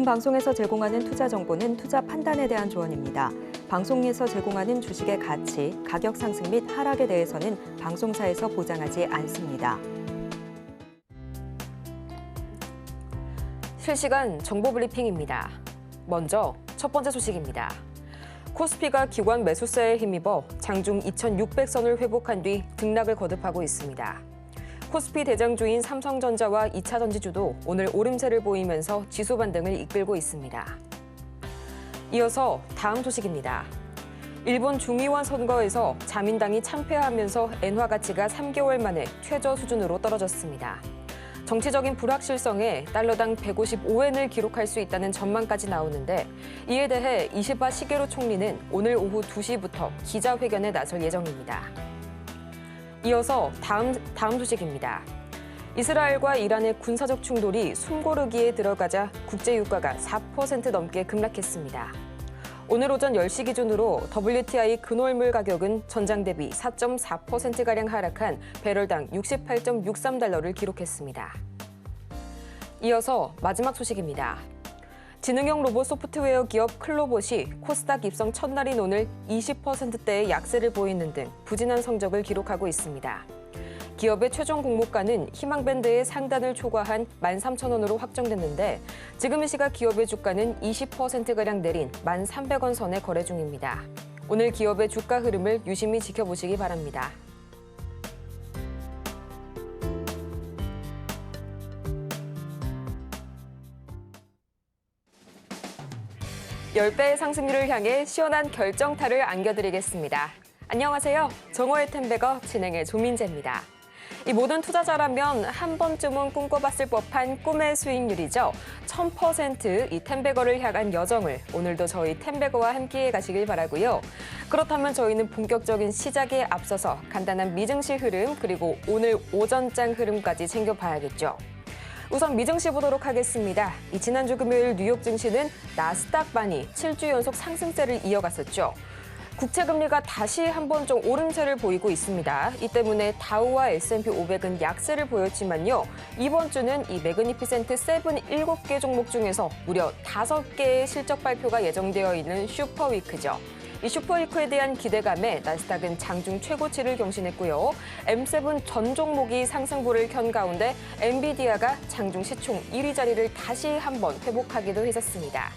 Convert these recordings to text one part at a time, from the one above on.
본 방송에서 제공하는 투자 정보는 투자 판단에 대한 조언입니다. 방송에서 제공하는 주식의 가치, 가격 상승 및 하락에 대해서는 방송사에서 보장하지 않습니다. 실시간 정보 브리핑입니다. 먼저 첫 번째 소식입니다. 코스피가 기관 매수세에 힘입어 장중 2,600선을 회복한 뒤 등락을 거듭하고 있습니다. 코스피 대장주인 삼성전자와 2차 전지주도 오늘 오름세를 보이면서 지수 반등을 이끌고 있습니다. 이어서 다음 소식입니다. 일본 중의원 선거에서 자민당이 참패하면서 엔화 가치가 3개월 만에 최저 수준으로 떨어졌습니다. 정치적인 불확실성에 달러당 155엔을 기록할 수 있다는 전망까지 나오는데 이에 대해 이시바 시게루 총리는 오늘 오후 2시부터 기자회견에 나설 예정입니다. 이어서 다음 소식입니다. 이스라엘과 이란의 군사적 충돌이 숨고르기에 들어가자 국제유가가 4% 넘게 급락했습니다. 오늘 오전 10시 기준으로 WTI 근월물 가격은 전장 대비 4.4%가량 하락한 배럴당 68.63달러를 기록했습니다. 이어서 마지막 소식입니다. 지능형 로봇 소프트웨어 기업 클로봇이 코스닥 입성 첫날인 오늘 20%대의 약세를 보이는 등 부진한 성적을 기록하고 있습니다. 기업의 최종 공모가는 희망밴드의 상단을 초과한 13,000원으로 확정됐는데 지금 이 시각 기업의 주가는 20%가량 내린 1,300원 선에 거래 중입니다. 오늘 기업의 주가 흐름을 유심히 지켜보시기 바랍니다. (10배의) 상승률을 향해 시원한 결정타를 안겨드리겠습니다. 안녕하세요. 정호의 템베거 진행의 조민재입니다. 이 모든 투자자라면 한 번쯤은 꿈꿔봤을 법한 꿈의 수익률이죠. 1000% 이 템베거를 향한 여정을 오늘도 저희 템베거와 함께해 가시길 바라고요. 그렇다면 저희는 본격적인 시작에 앞서서 간단한 미증시 흐름 그리고 오늘 오전장 흐름까지 챙겨봐야겠죠. 우선 미증시 보도록 하겠습니다. 지난주 금요일 뉴욕 증시는 나스닥반이 7주 연속 상승세를 이어갔었죠. 국채금리가 다시 한번 좀 오름세를 보이고 있습니다. 이 때문에 다우와 S&P 500은 약세를 보였지만요. 이번 주는 이 매그니피센트 7 7개 종목 중에서 무려 5개의 실적 발표가 예정되어 있는 슈퍼위크죠. 이 슈퍼위크에 대한 기대감에 나스닥은 장중 최고치를 경신했고요. M7 전 종목이 상승보를 켠 가운데 엔비디아가 장중 시총 1위 자리를 다시 한번 회복하기도 했었습니다.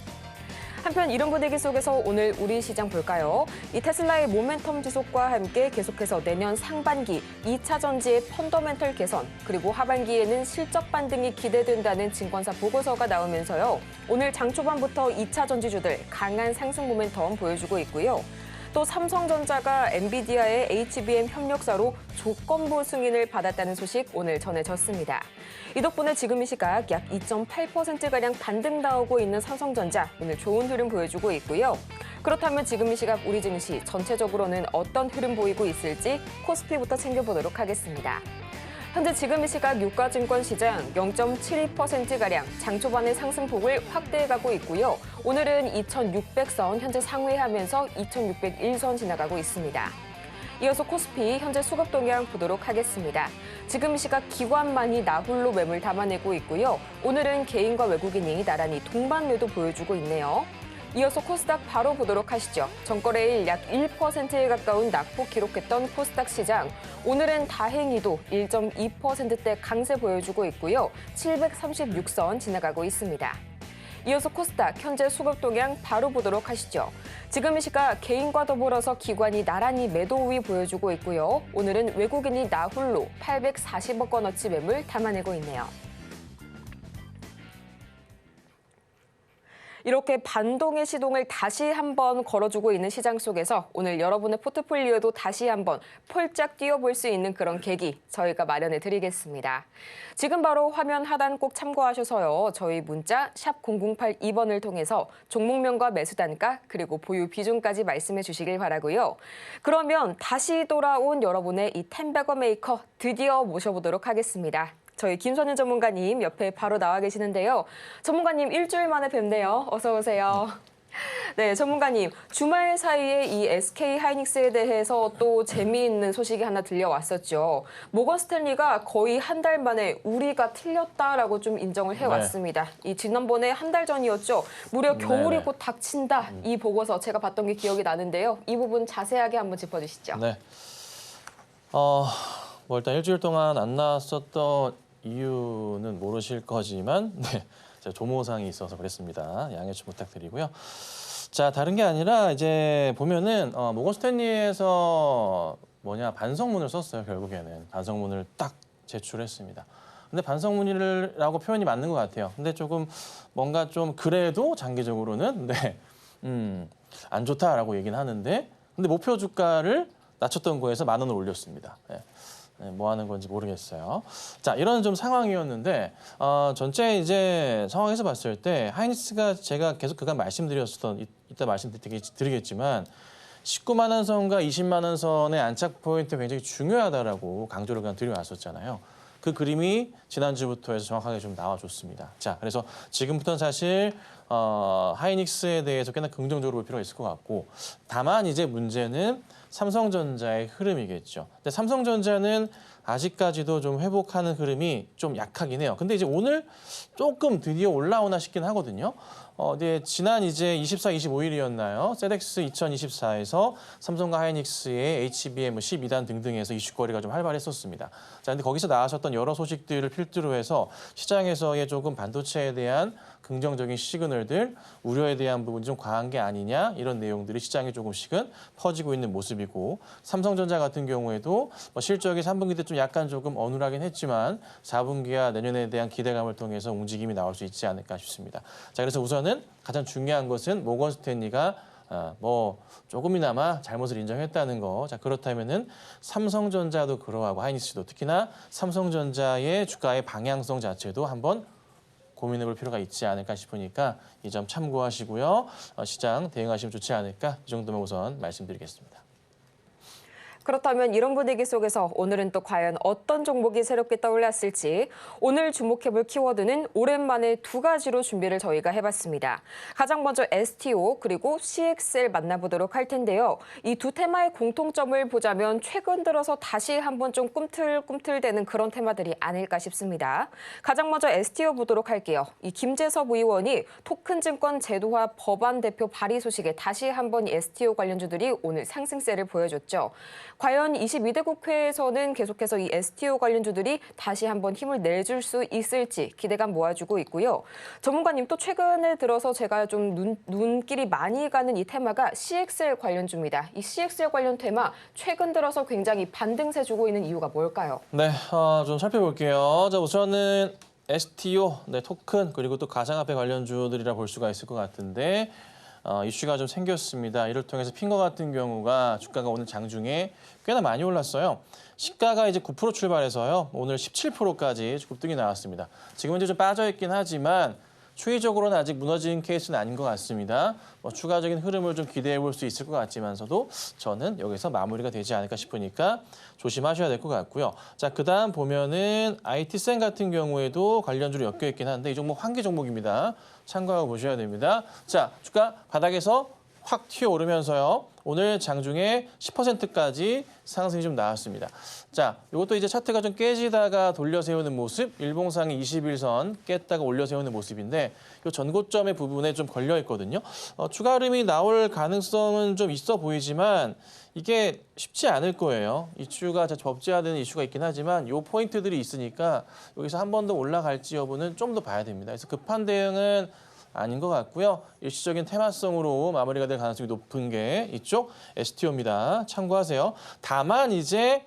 한편 이런 분위기 속에서 오늘 우리 시장 볼까요? 이 테슬라의 모멘텀 지속과 함께 계속해서 내년 상반기 2차 전지의 펀더멘털 개선 그리고 하반기에는 실적 반등이 기대된다는 증권사 보고서가 나오면서요. 오늘 장 초반부터 2차 전지주들 강한 상승 모멘텀 보여주고 있고요. 또 삼성전자가 엔비디아의 HBM 협력사로 조건부 승인을 받았다는 소식 오늘 전해졌습니다. 이 덕분에 지금 이 시각 약 2.8%가량 반등 나오고 있는 삼성전자 오늘 좋은 흐름 보여주고 있고요. 그렇다면 지금 이 시각 우리 증시 전체적으로는 어떤 흐름 보이고 있을지 코스피부터 챙겨보도록 하겠습니다. 현재 지금 이 시각 유가증권 시장 0.72%가량 장 초반의 상승폭을 확대해가고 있고요. 오늘은 2,600선 현재 상회하면서 2,601선 지나가고 있습니다. 이어서 코스피 현재 수급 동향 보도록 하겠습니다. 지금 이 시각 기관만이 나홀로 매물 담아내고 있고요. 오늘은 개인과 외국인이 나란히 동반 매도 보여주고 있네요. 이어서 코스닥 바로 보도록 하시죠. 전거래일 약 1%에 가까운 낙폭 기록했던 코스닥 시장. 오늘은 다행히도 1.2%대 강세 보여주고 있고요. 736선 지나가고 있습니다. 이어서 코스닥 현재 수급 동향 바로 보도록 하시죠. 지금 이 시각 개인과 더불어서 기관이 나란히 매도 우위 보여주고 있고요. 오늘은 외국인이 나홀로 840억 원어치 매물 담아내고 있네요. 이렇게 반동의 시동을 다시 한번 걸어주고 있는 시장 속에서 오늘 여러분의 포트폴리오도 다시 한번 폴짝 뛰어볼 수 있는 그런 계기 저희가 마련해 드리겠습니다. 지금 바로 화면 하단 꼭 참고하셔서요. 저희 문자 샵 0082번을 통해서 종목명과 매수 단가 그리고 보유 비중까지 말씀해 주시길 바라고요. 그러면 다시 돌아온 여러분의 이 템베거 메이커 드디어 모셔보도록 하겠습니다. 저희 김선윤 전문가님 옆에 바로 나와 계시는데요. 전문가님 일주일 만에 뵙네요. 어서 오세요. 네, 전문가님, 주말 사이에 이 SK 하이닉스에 대해서 또 재미있는 소식이 하나 들려왔었죠. 모건 스탠리가 거의 한 달 만에 우리가 틀렸다라고 좀 인정을 해왔습니다. 이 지난번에 한 달 전이었죠. 무려 겨울이 곧 닥친다. 이 보고서 제가 봤던 게 기억이 나는데요. 이 부분 자세하게 한번 짚어주시죠. 네. 뭐 일단 일주일 동안 안 나왔었던 이유는 모르실 거지만 네, 제가 조모상이 있어서 그랬습니다. 양해 좀 부탁드리고요. 자, 다른 게 아니라 이제 보면은 모건 스탠리에서 반성문을 썼어요. 결국에는 반성문을 딱 제출했습니다. 근데 반성문이라고 표현이 맞는 것 같아요. 근데 조금 뭔가 좀 그래도 장기적으로는 안 좋다라고 얘기는 하는데, 근데 목표 주가를 낮췄던 거에서 10,000원을 올렸습니다. 뭐 하는 건지 모르겠어요. 자, 이런 좀 상황이었는데 전체 이제 상황에서 봤을 때 하이닉스가 제가 계속 그간 말씀드렸었던 이따 말씀드리겠지만 19만 원 선과 20만 원 선의 안착 포인트 굉장히 중요하다라고 강조를 그냥 드려왔었잖아요. 그 그림이 지난주부터 해서 정확하게 좀 나와줬습니다. 자, 그래서 지금부터는 사실 하이닉스에 대해서 꽤나 긍정적으로 볼 필요가 있을 것 같고, 다만 이제 문제는 삼성전자의 흐름이겠죠. 근데 삼성전자는 아직까지도 좀 회복하는 흐름이 좀 약하긴 해요. 근데 이제 오늘 조금 드디어 올라오나 싶긴 하거든요. 네, 지난 이제 24, 25일이었나요? 세덱스 2024에서 삼성과 하이닉스의 HBM 12단 등등에서 이슈거리가 좀 활발했었습니다. 자, 근데 거기서 나왔었던 여러 소식들을 필두로 해서 시장에서의 조금 반도체에 대한 긍정적인 시그널들, 우려에 대한 부분이 좀 과한 게 아니냐, 이런 내용들이 시장에 조금씩은 퍼지고 있는 모습이고, 삼성전자 같은 경우에도 실적이 3분기 때 좀 약간 조금 어눌하긴 했지만 4분기와 내년에 대한 기대감을 통해서 움직임이 나올 수 있지 않을까 싶습니다. 자, 그래서 우선은 가장 중요한 것은 모건 스탠리가 조금이나마 잘못을 인정했다는 거. 자, 그렇다면은 삼성전자도 그러하고 하이닉스도, 특히나 삼성전자의 주가의 방향성 자체도 한번 고민해볼 필요가 있지 않을까 싶으니까 이 점 참고하시고요. 시장 대응하시면 좋지 않을까, 이 정도만 우선 말씀드리겠습니다. 그렇다면 이런 분위기 속에서 오늘은 또 과연 어떤 종목이 새롭게 떠올랐을지, 오늘 주목해볼 키워드는 오랜만에 두 가지로 준비를 저희가 해봤습니다. 가장 먼저 STO 그리고 CXL 만나보도록 할 텐데요. 이 두 테마의 공통점을 보자면 최근 들어서 다시 한번 좀 꿈틀꿈틀대는 그런 테마들이 아닐까 싶습니다. 가장 먼저 STO 보도록 할게요. 이 김재섭 의원이 토큰증권 제도화 법안 대표 발의 소식에 다시 한번 STO 관련주들이 오늘 상승세를 보여줬죠. 과연 22대 국회에서는 계속해서 이 STO 관련주들이 다시 한번 힘을 내줄 수 있을지 기대감 모아주고 있고요. 전문가님, 또 최근에 들어서 제가 좀 눈길이 많이 가는 이 테마가 CXL 관련주입니다. 이 CXL 관련 테마 최근 들어서 굉장히 반등세 주고 있는 이유가 뭘까요? 네, 좀 살펴볼게요. 자, 우선은 STO, 토큰, 그리고 또 가상화폐 관련주들이라 볼 수가 있을 것 같은데, 이슈가 좀 생겼습니다. 이를 통해서 핑거 같은 경우가 주가가 오늘 장중에 꽤나 많이 올랐어요. 시가가 이제 9% 출발해서요. 오늘 17%까지 급등이 나왔습니다. 지금은 이제 좀 빠져있긴 하지만 추이적으로는 아직 무너진 케이스는 아닌 것 같습니다. 추가적인 흐름을 좀 기대해 볼 수 있을 것 같지만서도 저는 여기서 마무리가 되지 않을까 싶으니까 조심하셔야 될 것 같고요. 자, 그다음 보면은 IT센 같은 경우에도 관련주로 엮여 있긴 한데 이 종목 환기 종목입니다. 참고하고 보셔야 됩니다. 자, 주가 바닥에서 확 튀어오르면서요. 오늘 장중에 10%까지 상승이 좀 나왔습니다. 자, 이것도 이제 차트가 좀 깨지다가 돌려 세우는 모습, 일봉상의 21선 깼다가 올려 세우는 모습인데 이 전고점의 부분에 좀 걸려 있거든요. 추가 흐름이 나올 가능성은 좀 있어 보이지만 이게 쉽지 않을 거예요. 이슈가 법제화되는 이슈가 있긴 하지만 이 포인트들이 있으니까 여기서 한 번 더 올라갈지 여부는 좀 더 봐야 됩니다. 그래서 급한 대응은 아닌 것 같고요. 일시적인 테마성으로 마무리가 될 가능성이 높은 게 이쪽 STO입니다. 참고하세요. 다만 이제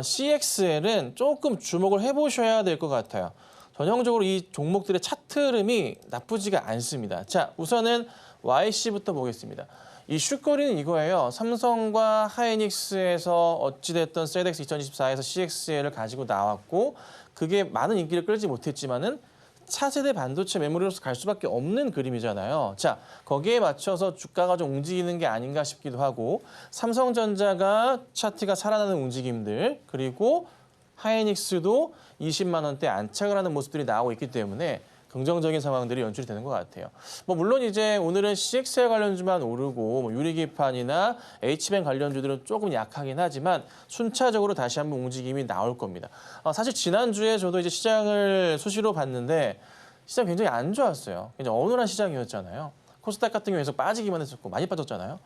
CXL은 조금 주목을 해보셔야 될 것 같아요. 전형적으로 이 종목들의 차트 흐름이 나쁘지가 않습니다. 자, 우선은 YC부터 보겠습니다. 이슈거리는 이거예요. 삼성과 하이닉스에서 어찌됐던 세덱스 2024에서 CXL을 가지고 나왔고 그게 많은 인기를 끌지 못했지만은 차세대 반도체 메모리로서 갈 수밖에 없는 그림이잖아요. 자, 거기에 맞춰서 주가가 좀 움직이는 게 아닌가 싶기도 하고 삼성전자가 차트가 살아나는 움직임들 그리고 하이닉스도 20만 원대 안착을 하는 모습들이 나오고 있기 때문에 긍정적인 상황들이 연출이 되는 것 같아요. 뭐 물론 이제 오늘은 CXL 관련주만 오르고 뭐 유리기판이나 H뱅 관련주들은 조금 약하긴 하지만 순차적으로 다시 한번 움직임이 나올 겁니다. 사실 지난주에 저도 이제 시장을 수시로 봤는데 시장 굉장히 안 좋았어요. 굉장히 어눌한 시장이었잖아요. 코스닥 같은 경우에서 빠지기만 했었고 많이 빠졌잖아요.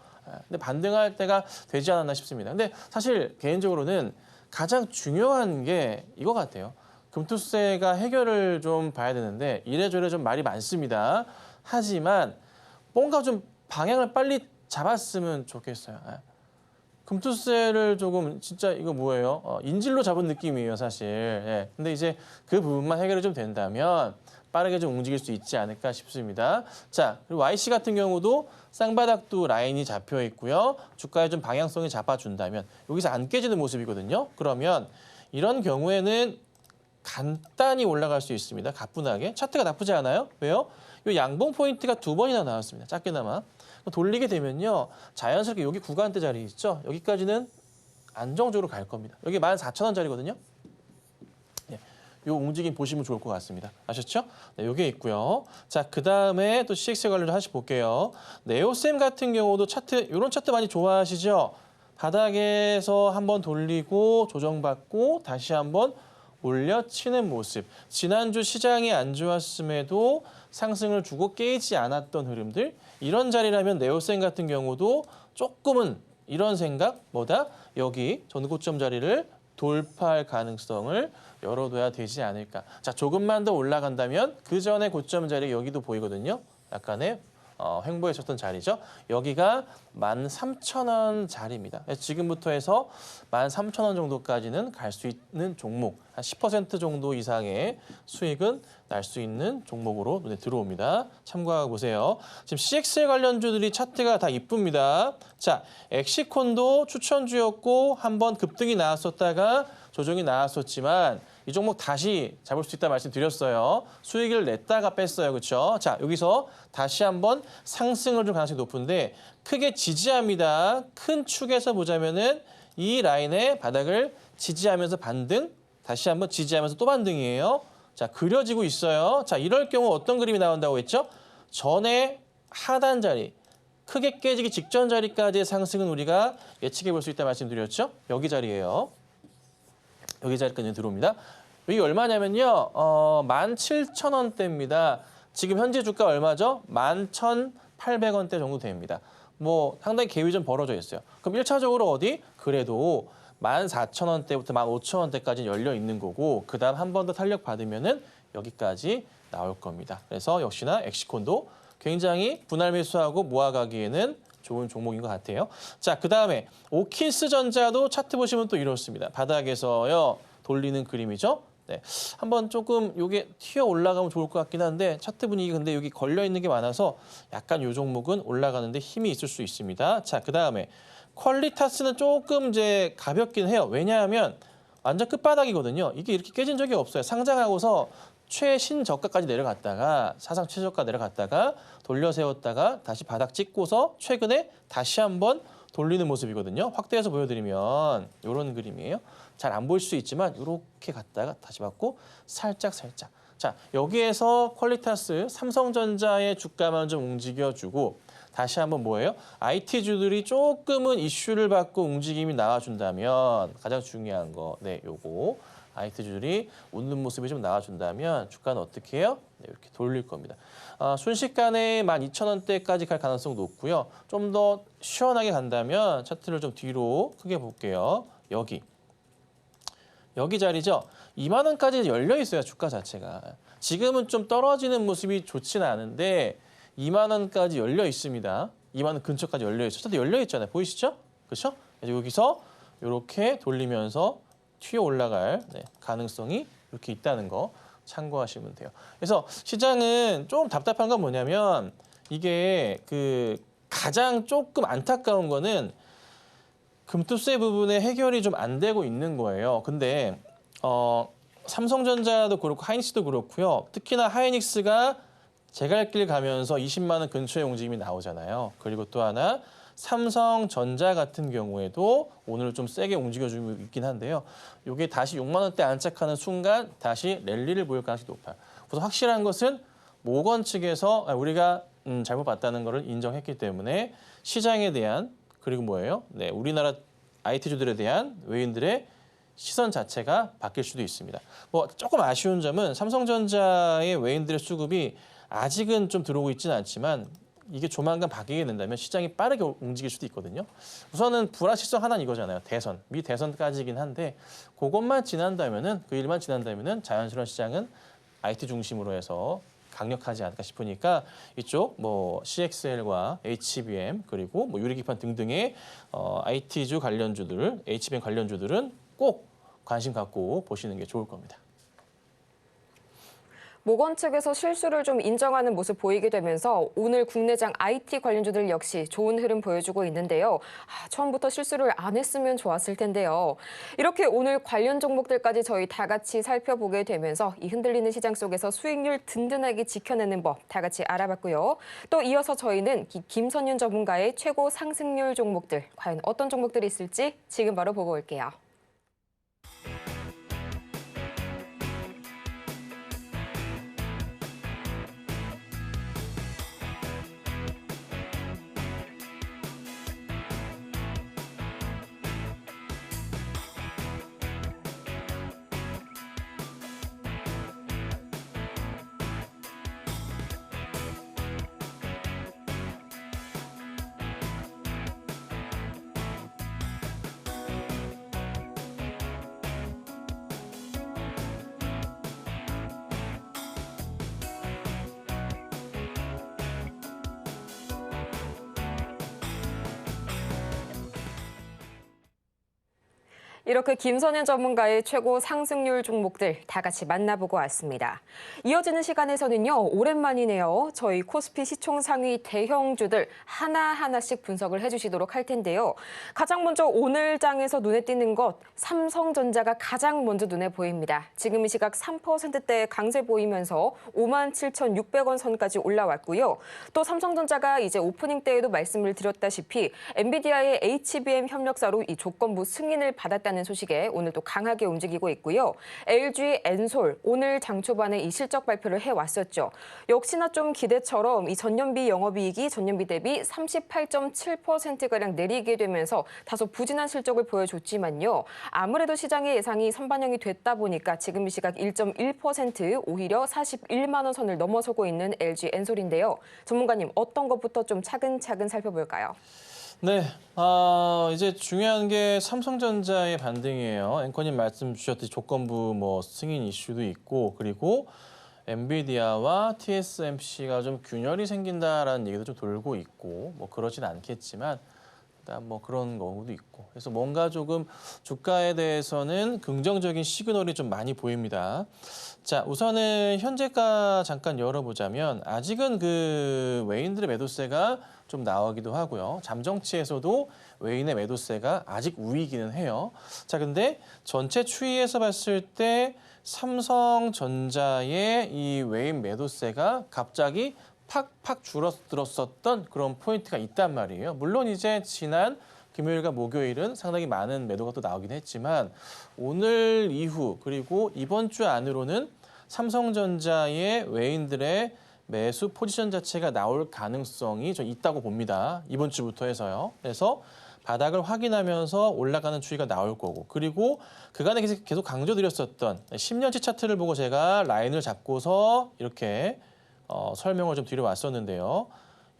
근데 반등할 때가 되지 않았나 싶습니다. 근데 사실 개인적으로는 가장 중요한 게 이거 같아요. 금투세가 해결을 좀 봐야 되는데 이래저래 좀 말이 많습니다. 하지만 뭔가 좀 방향을 빨리 잡았으면 좋겠어요. 금투세를 조금 진짜 이거 뭐예요? 인질로 잡은 느낌이에요, 사실. 예. 근데 이제 그 부분만 해결이 좀 된다면 빠르게 좀 움직일 수 있지 않을까 싶습니다. 자, 그리고 YC 같은 경우도 쌍바닥도 라인이 잡혀 있고요. 주가에 좀 방향성이 잡아준다면 여기서 안 깨지는 모습이거든요. 그러면 이런 경우에는 간단히 올라갈 수 있습니다. 가뿐하게. 차트가 나쁘지 않아요. 왜요? 이 양봉 포인트가 2번이나 나왔습니다. 작게나마. 돌리게 되면요. 자연스럽게 여기 구간대 자리 있죠? 여기까지는 안정적으로 갈 겁니다. 여기 14,000원짜리거든요. 네, 요 움직임 보시면 좋을 것 같습니다. 아셨죠? 네, 요게 있고요. 자, 그다음에 또 CX 관련주 하나씩 볼게요. 네오셈 같은 경우도 차트, 요런 차트 많이 좋아하시죠? 바닥에서 한번 돌리고 조정받고 다시 한번 올려치는 모습. 지난주 시장이 안 좋았음에도 상승을 주고 깨지지 않았던 흐름들. 이런 자리라면 네오셈 같은 경우도 조금은 이런 생각, 뭐다? 여기 전고점 자리를 돌파할 가능성을 열어둬야 되지 않을까. 자, 조금만 더 올라간다면 그 전에 고점 자리 여기도 보이거든요. 약간의 횡보에 쳤던 자리죠. 여기가 13,000원 자리입니다. 지금부터 해서 13,000원 정도까지는 갈 수 있는 종목, 한 10% 정도 이상의 수익은 날 수 있는 종목으로 눈에 들어옵니다. 참고하고 보세요. 지금 CXL 관련주들이 차트가 다 이쁩니다. 자, 엑시콘도 추천주였고 한번 급등이 나왔었다가 조정이 나왔었지만 이 종목 다시 잡을 수 있다 말씀드렸어요. 수익을 냈다가 뺐어요. 그렇죠? 자, 여기서 다시 한번 상승을 줄 가능성이 높은데 크게 지지합니다. 큰 축에서 보자면은 이 라인의 바닥을 지지하면서 반등, 다시 한번 지지하면서 또 반등이에요. 자, 그려지고 있어요. 자, 이럴 경우 어떤 그림이 나온다고 했죠? 전에 하단 자리, 크게 깨지기 직전 자리까지의 상승은 우리가 예측해 볼 수 있다 말씀드렸죠? 여기 자리예요. 여기 자리까지 들어옵니다. 여기 얼마냐면요. 17,000원대입니다. 지금 현재 주가 얼마죠? 11,800원대 정도 됩니다. 뭐 상당히 갭이 좀 벌어져 있어요. 그럼 1차적으로 어디? 그래도 14,000원대부터 15,000원대까지 열려 있는 거고 그다음 한 번 더 탄력 받으면은 여기까지 나올 겁니다. 그래서 역시나 엑시콘도 굉장히 분할 매수하고 모아가기에는 좋은 종목인 것 같아요. 자, 그다음에 오키스전자도 차트 보시면 또 이렇습니다. 바닥에서요 돌리는 그림이죠. 네, 한번 조금 요게 튀어 올라가면 좋을 것 같긴 한데 차트 분위기 근데 여기 걸려 있는 게 많아서 약간 요 종목은 올라가는데 힘이 있을 수 있습니다. 자, 그다음에 퀄리타스는 조금 이제 가볍긴 해요. 왜냐하면 완전 끝바닥이거든요. 이게 이렇게 깨진 적이 없어요. 상장하고서 최신저가까지 내려갔다가 사상 최저가 내려갔다가 돌려 세웠다가 다시 바닥 찍고서 최근에 다시 한번 돌리는 모습이거든요. 확대해서 보여드리면 이런 그림이에요. 잘 안 보일 수 있지만 이렇게 갔다가 다시 받고 살짝. 자, 여기에서 퀄리타스 삼성전자의 주가만 좀 움직여주고 다시 한번 뭐예요? IT주들이 조금은 이슈를 받고 움직임이 나와준다면 가장 중요한 거, 네, 요거. IT주들이 웃는 모습이 좀 나와준다면 주가는 어떻게 해요? 네, 이렇게 돌릴 겁니다. 순식간에 12,000원대까지 갈 가능성 높고요. 좀 더 시원하게 간다면 차트를 좀 뒤로 크게 볼게요. 여기 자리죠. 2만 원까지 열려 있어요. 주가 자체가. 지금은 좀 떨어지는 모습이 좋지는 않은데 2만 원까지 열려 있습니다. 2만 원 근처까지 열려 있어요. 차트 열려 있잖아요. 보이시죠? 그렇죠? 여기서 이렇게 돌리면서 튀어 올라갈 가능성이 이렇게 있다는 거 참고하시면 돼요. 그래서 시장은 좀 답답한 건 뭐냐면 이게 가장 조금 안타까운 거는 금투세 부분에 해결이 좀 안 되고 있는 거예요. 근데 삼성전자도 그렇고 하이닉스도 그렇고요. 특히나 하이닉스가 제갈길 가면서 20만 원 근처의 움직임이 나오잖아요. 그리고 또 하나 삼성전자 같은 경우에도 오늘 좀 세게 움직여주고 있긴 한데요. 이게 다시 6만 원대 안착하는 순간 다시 랠리를 보일 가능성이 높아요. 우선 확실한 것은 모건 측에서 우리가 잘못 봤다는 것을 인정했기 때문에 시장에 대한 그리고 뭐예요? 네, 우리나라 IT주들에 대한 외인들의 시선 자체가 바뀔 수도 있습니다. 뭐 조금 아쉬운 점은 삼성전자의 외인들의 수급이 아직은 좀 들어오고 있지는 않지만 이게 조만간 바뀌게 된다면 시장이 빠르게 움직일 수도 있거든요. 우선은 불확실성 하나는 이거잖아요. 대선, 미 대선까지긴 한데 그것만 지난다면은 그 일만 지난다면은 자연스러운 시장은 IT 중심으로 해서 강력하지 않을까 싶으니까 이쪽 뭐 CXL과 HBM 그리고 뭐 유리기판 등등의 IT주 관련주들, HBM 관련주들은 꼭 관심 갖고 보시는 게 좋을 겁니다. 모건 측에서 실수를 좀 인정하는 모습 보이게 되면서 오늘 국내장 IT 관련주들 역시 좋은 흐름 보여주고 있는데요. 처음부터 실수를 안 했으면 좋았을 텐데요. 이렇게 오늘 관련 종목들까지 저희 다 같이 살펴보게 되면서 이 흔들리는 시장 속에서 수익률 든든하게 지켜내는 법 다 같이 알아봤고요. 또 이어서 저희는 김선윤 전문가의 최고 상승률 종목들, 과연 어떤 종목들이 있을지 지금 바로 보고 올게요. 이렇게 김선현 전문가의 최고 상승률 종목들 다 같이 만나보고 왔습니다. 이어지는 시간에서는요, 오랜만이네요. 저희 코스피 시총 상위 대형주들 하나하나씩 분석을 해주시도록 할 텐데요. 가장 먼저 오늘 장에서 눈에 띄는 것, 삼성전자가 가장 먼저 눈에 보입니다. 지금 이 시각 3%대 강세 보이면서 57,600원 선까지 올라왔고요. 또 삼성전자가 이제 오프닝 때에도 말씀을 드렸다시피 엔비디아의 HBM 협력사로 이 조건부 승인을 받았다는 소식에 오늘 또 강하게 움직이고 있고요. LG 엔솔 오늘 장 초반에 이 실적 발표를 해왔었죠. 역시나 좀 기대처럼 이 전년비 영업이익이 전년비 대비 38.7%가량 내리게 되면서 다소 부진한 실적을 보여줬지만요. 아무래도 시장의 예상이 선반영이 됐다 보니까 지금 이 시각 1.1% 오히려 41만 원 선을 넘어서고 있는 LG 엔솔인데요. 전문가님 어떤 것부터 좀 차근차근 살펴볼까요? 네, 이제 중요한 게 삼성전자의 반등이에요. 앵커님 말씀 주셨듯이 조건부 뭐 승인 이슈도 있고 그리고 엔비디아와 TSMC가 좀 균열이 생긴다라는 얘기도 좀 돌고 있고 뭐 그러진 않겠지만 일단 뭐 그런 거도 있고 그래서 뭔가 조금 주가에 대해서는 긍정적인 시그널이 좀 많이 보입니다. 자, 우선은 현재가 잠깐 열어보자면 아직은 그 외인들의 매도세가 좀 나오기도 하고요. 잠정치에서도 외인의 매도세가 아직 우위기는 해요. 자, 근데 전체 추이에서 봤을 때 삼성전자의 이 외인 매도세가 갑자기 팍팍 줄어들었었던 그런 포인트가 있단 말이에요. 물론 이제 지난 금요일과 목요일은 상당히 많은 매도가 또 나오긴 했지만 오늘 이후 그리고 이번 주 안으로는 삼성전자의 외인들의 매수 포지션 자체가 나올 가능성이 좀 있다고 봅니다. 이번 주부터 해서요. 그래서 바닥을 확인하면서 올라가는 추이가 나올 거고 그리고 그간에 계속 강조드렸었던 10년치 차트를 보고 제가 라인을 잡고서 이렇게 설명을 좀 드려왔었는데요.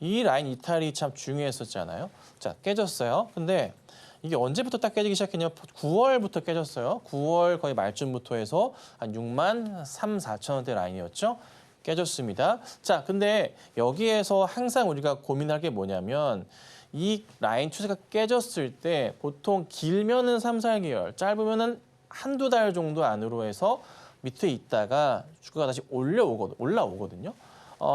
이 라인 이탈이 참 중요했었잖아요. 자, 깨졌어요. 근데 이게 언제부터 딱 깨지기 시작했냐면 9월부터 깨졌어요. 9월 거의 말쯤부터 해서 한 6만 3, 4천 원대 라인이었죠. 깨졌습니다. 자, 근데 여기에서 항상 우리가 고민할 게 뭐냐면 이 라인 추세가 깨졌을 때 보통 길면은 3, 4개월, 짧으면은 한두 달 정도 안으로 해서 밑에 있다가 주가가 다시 올라오거든요.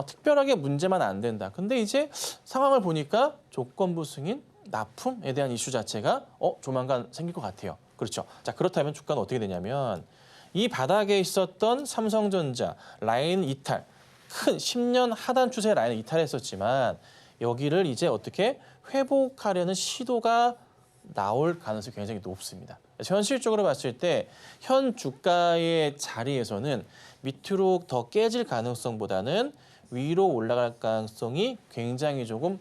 특별하게 문제만 안 된다. 근데 이제 상황을 보니까 조건부 승인, 납품에 대한 이슈 자체가 조만간 생길 것 같아요. 그렇죠. 자, 그렇다면 주가는 어떻게 되냐면 이 바닥에 있었던 삼성전자 라인 이탈, 큰 10년 하단 추세 라인을 이탈했었지만 여기를 이제 어떻게 회복하려는 시도가 나올 가능성이 굉장히 높습니다. 그래서 현실적으로 봤을 때 현 주가의 자리에서는 밑으로 더 깨질 가능성보다는 위로 올라갈 가능성이 굉장히 조금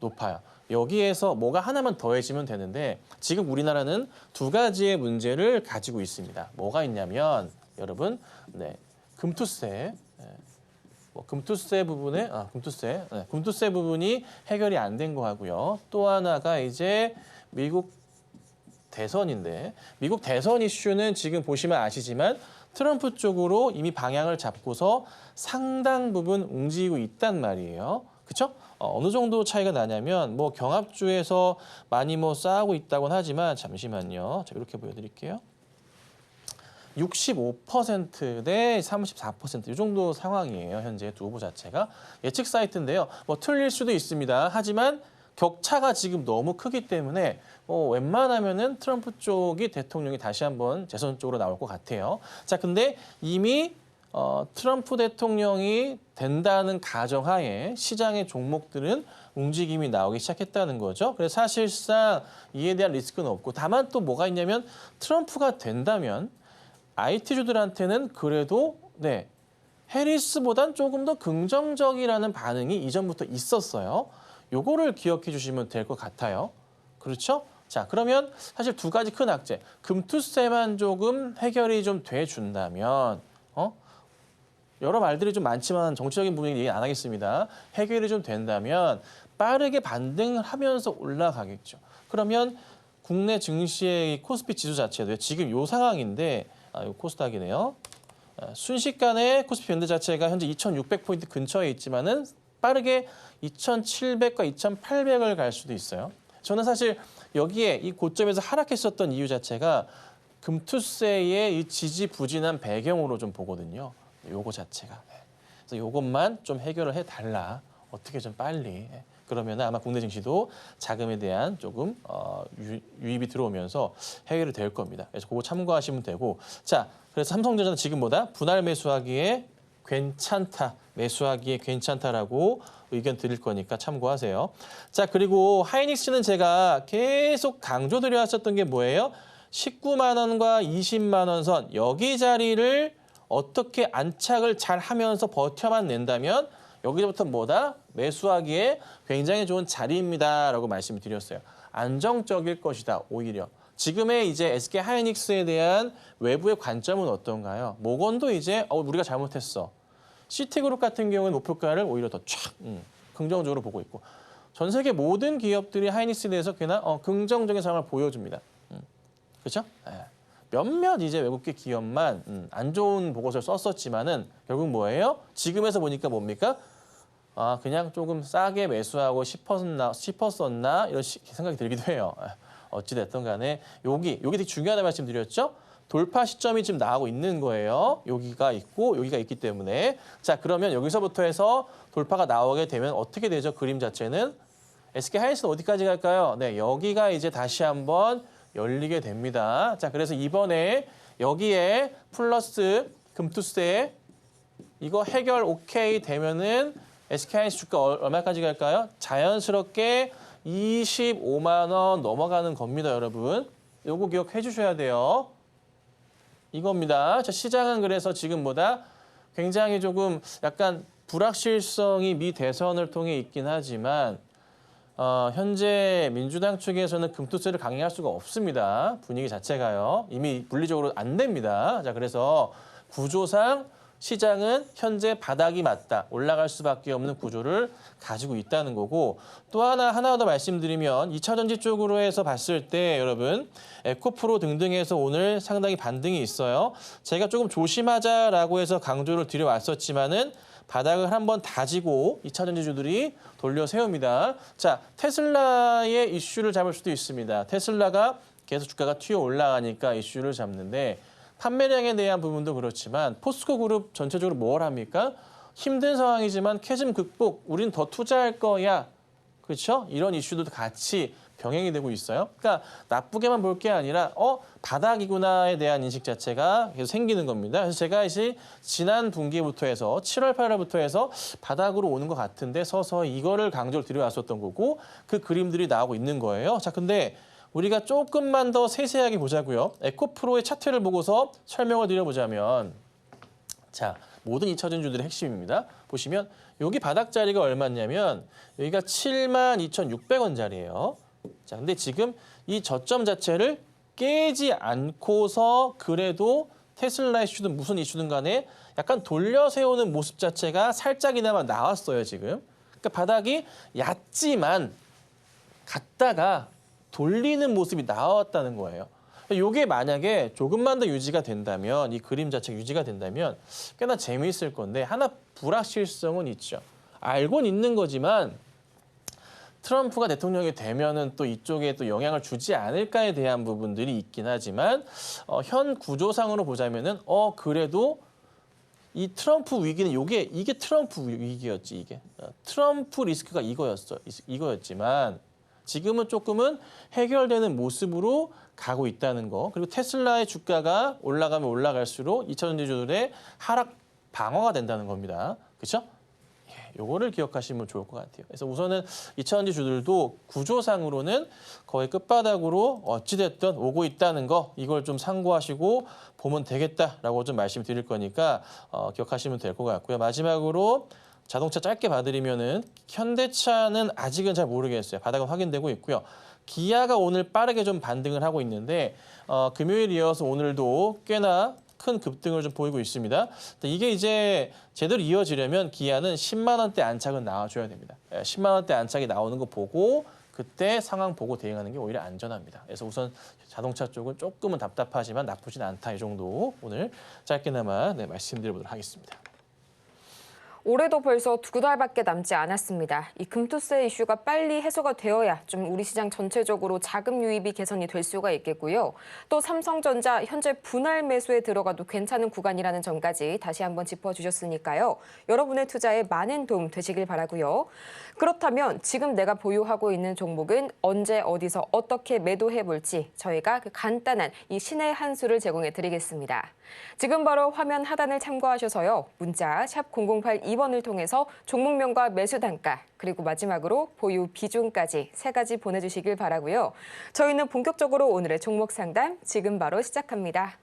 높아요. 여기에서 뭐가 하나만 더해지면 되는데 지금 우리나라는 두 가지의 문제를 가지고 있습니다. 뭐가 있냐면 여러분, 금투세. 금투세 부분에 금투세 부분이 해결이 안 된 거 하고요. 또 하나가 이제 미국 대선인데 미국 대선 이슈는 지금 보시면 아시지만 트럼프 쪽으로 이미 방향을 잡고서 상당 부분 움직이고 있단 말이에요. 그렇죠? 어느 정도 차이가 나냐면 뭐 경합주에서 많이 뭐 싸우고 있다고는 하지만 잠시만요. 제가 이렇게 보여드릴게요. 65%대 34% 이 정도 상황이에요. 현재 두 후보 자체가 예측 사이트인데요. 뭐 틀릴 수도 있습니다. 하지만 격차가 지금 너무 크기 때문에 웬만하면은 트럼프 쪽이 대통령이 다시 한번 재선 쪽으로 나올 것 같아요. 자, 근데 이미 트럼프 대통령이 된다는 가정하에 시장의 종목들은 움직임이 나오기 시작했다는 거죠. 그래서 사실상 이에 대한 리스크는 없고 다만 또 뭐가 있냐면 트럼프가 된다면 IT주들한테는 그래도 해리스보단 조금 더 긍정적이라는 반응이 이전부터 있었어요. 요거를 기억해 주시면 될 것 같아요. 그렇죠? 자, 그러면 사실 두 가지 큰 악재. 금투세만 조금 해결이 좀 돼준다면 여러 말들이 좀 많지만 정치적인 부분은 얘기 안 하겠습니다. 해결이 좀 된다면 빠르게 반등을 하면서 올라가겠죠. 그러면 국내 증시의 코스피 지수 자체도 지금 요 상황인데 요 코스닥이네요. 순식간에 코스피 밴드 자체가 현재 2,600포인트 근처에 있지만은 빠르게 2,700과 2,800을 갈 수도 있어요. 저는 사실 여기에 이 고점에서 하락했었던 이유 자체가 금투세의 이 지지부진한 배경으로 좀 보거든요. 요거 자체가. 그래서 요것만 좀 해결을 해달라. 어떻게 좀 빨리. 그러면 아마 국내 증시도 자금에 대한 조금 유입이 들어오면서 해결이 될 겁니다. 그래서 그거 참고하시면 되고. 자, 그래서 삼성전자는 지금보다 분할 매수하기에 괜찮다. 매수하기에 괜찮다라고 의견 드릴 거니까 참고하세요. 자, 그리고 하이닉스는 제가 계속 강조드려 왔었던 게 뭐예요? 19만 원과 20만 원 선 여기 자리를 어떻게 안착을 잘 하면서 버텨만 낸다면 여기서부터 뭐다? 매수하기에 굉장히 좋은 자리입니다라고 말씀을 드렸어요. 안정적일 것이다, 오히려. 지금의 이제 SK 하이닉스에 대한 외부의 관점은 어떤가요? 모건도 이제 우리가 잘못했어. 시티그룹 같은 경우는 목표가를 오히려 더 쫙 긍정적으로 보고 있고 전 세계 모든 기업들이 하이닉스에 대해서 꽤나 긍정적인 상황을 보여줍니다. 그렇죠? 몇몇 이제 외국계 기업만 안 좋은 보고서를 썼었지만은 결국 뭐예요? 지금에서 보니까 뭡니까? 그냥 조금 싸게 매수하고 싶었었나 이런 생각이 들기도 해요. 어찌 됐든 간에 여기 되게 중요하다는 말씀 드렸죠? 돌파 시점이 지금 나오고 있는 거예요. 여기가 있고 여기가 있기 때문에. 자, 그러면 여기서부터 해서 돌파가 나오게 되면 어떻게 되죠? 그림 자체는. SK 하이닉스는 어디까지 갈까요? 네, 여기가 이제 다시 한번 열리게 됩니다. 자, 그래서 이번에 여기에 플러스 금투세 이거 해결 오케이 되면은 SK 하이닉스 주가 얼마까지 갈까요? 자연스럽게 25만 원 넘어가는 겁니다, 여러분. 요거 기억해 주셔야 돼요. 이겁니다. 자, 시장은 그래서 지금 굉장히 조금 약간 불확실성이 미 대선을 통해 있긴 하지만 현재 민주당 측에서는 금투세를 강행할 수가 없습니다. 분위기 자체가요. 이미 물리적으로 안 됩니다. 자, 그래서 구조상 시장은 현재 바닥이 맞다. 올라갈 수밖에 없는 구조를 가지고 있다는 거고 또 하나 더 말씀드리면 2차전지 쪽으로 해서 봤을 때 여러분 에코프로 등등해서 오늘 상당히 반등이 있어요. 제가 조금 조심하자라고 해서 강조를 드려왔었지만은 바닥을 한번 다지고 2차전지주들이 돌려 세웁니다. 자, 테슬라의 이슈를 잡을 수도 있습니다. 테슬라가 계속 주가가 튀어 올라가니까 이슈를 잡는데 판매량에 대한 부분도 그렇지만 포스코 그룹 전체적으로 뭘 합니까? 힘든 상황이지만 캐즘 극복, 우린 더 투자할 거야. 그렇죠? 이런 이슈도 같이 병행이 되고 있어요. 그러니까 나쁘게만 볼 게 아니라 바닥이구나에 대한 인식 자체가 계속 생기는 겁니다. 그래서 제가 이제 지난 분기부터 해서 7월, 8월부터 해서 바닥으로 오는 것 같은데 서서히 이거를 강조를 드려왔었던 거고 그 그림들이 나오고 있는 거예요. 자, 근데 우리가 조금만 더 세세하게 보자고요. 에코프로의 차트를 보고서 설명을 드려보자면 자, 모든 2차전지주들의 핵심입니다. 보시면 여기 바닥 자리가 얼마냐면 여기가 72,600원짜리예요. 자, 근데 지금 이 저점 자체를 깨지 않고서 그래도 테슬라 이슈든 무슨 이슈든 간에 약간 돌려 세우는 모습 자체가 살짝이나마 나왔어요, 지금. 그러니까 바닥이 얕지만 갔다가 돌리는 모습이 나왔다는 거예요. 이게 만약에 조금만 더 유지가 된다면, 이 그림 자체가 유지가 된다면 꽤나 재미있을 건데 하나 불확실성은 있죠. 알고는 있는 거지만 트럼프가 대통령이 되면은 또 이쪽에 또 영향을 주지 않을까에 대한 부분들이 있긴 하지만 현 구조상으로 보자면은 그래도 이 트럼프 위기는 이게 트럼프 위기였지 이게 트럼프 리스크가 이거였지만 지금은 조금은 해결되는 모습으로 가고 있다는 거. 그리고 테슬라의 주가가 올라가면 올라갈수록 2차전지주들의 하락 방어가 된다는 겁니다. 그렇죠? 요거를 기억하시면 좋을 것 같아요. 그래서 우선은 2차전지주들도 구조상으로는 거의 끝바닥으로 어찌됐든 오고 있다는 거 이걸 좀 참고하시고 보면 되겠다라고 좀 말씀드릴 거니까 기억하시면 될 것 같고요. 마지막으로 자동차 짧게 봐드리면은 현대차는 아직은 잘 모르겠어요. 바닥은 확인되고 있고요. 기아가 오늘 빠르게 좀 반등을 하고 있는데 금요일 이어서 오늘도 꽤나 큰 급등을 좀 보이고 있습니다. 이게 이제 제대로 이어지려면 기아는 10만 원대 안착은 나와줘야 됩니다. 10만 원대 안착이 나오는 거 보고 그때 상황 보고 대응하는 게 오히려 안전합니다. 그래서 우선 자동차 쪽은 조금은 답답하지만 나쁘진 않다. 이 정도 오늘 짧게나마 말씀드려보도록 하겠습니다. 올해도 벌써 2달밖에 남지 않았습니다. 이 금투세 이슈가 빨리 해소가 되어야 좀 우리 시장 전체적으로 자금 유입이 개선이 될 수가 있겠고요. 또 삼성전자 현재 분할 매수에 들어가도 괜찮은 구간이라는 점까지 다시 한번 짚어주셨으니까요. 여러분의 투자에 많은 도움 되시길 바라고요. 그렇다면 지금 내가 보유하고 있는 종목은 언제 어디서 어떻게 매도해볼지 저희가 그 간단한 이 신의 한 수를 제공해 드리겠습니다. 지금 바로 화면 하단을 참고하셔서요. 문자 샵 0082번을 통해서 종목명과 매수 단가 그리고 마지막으로 보유 비중까지 3가지 보내주시길 바라고요. 저희는 본격적으로 오늘의 종목 상담 지금 바로 시작합니다.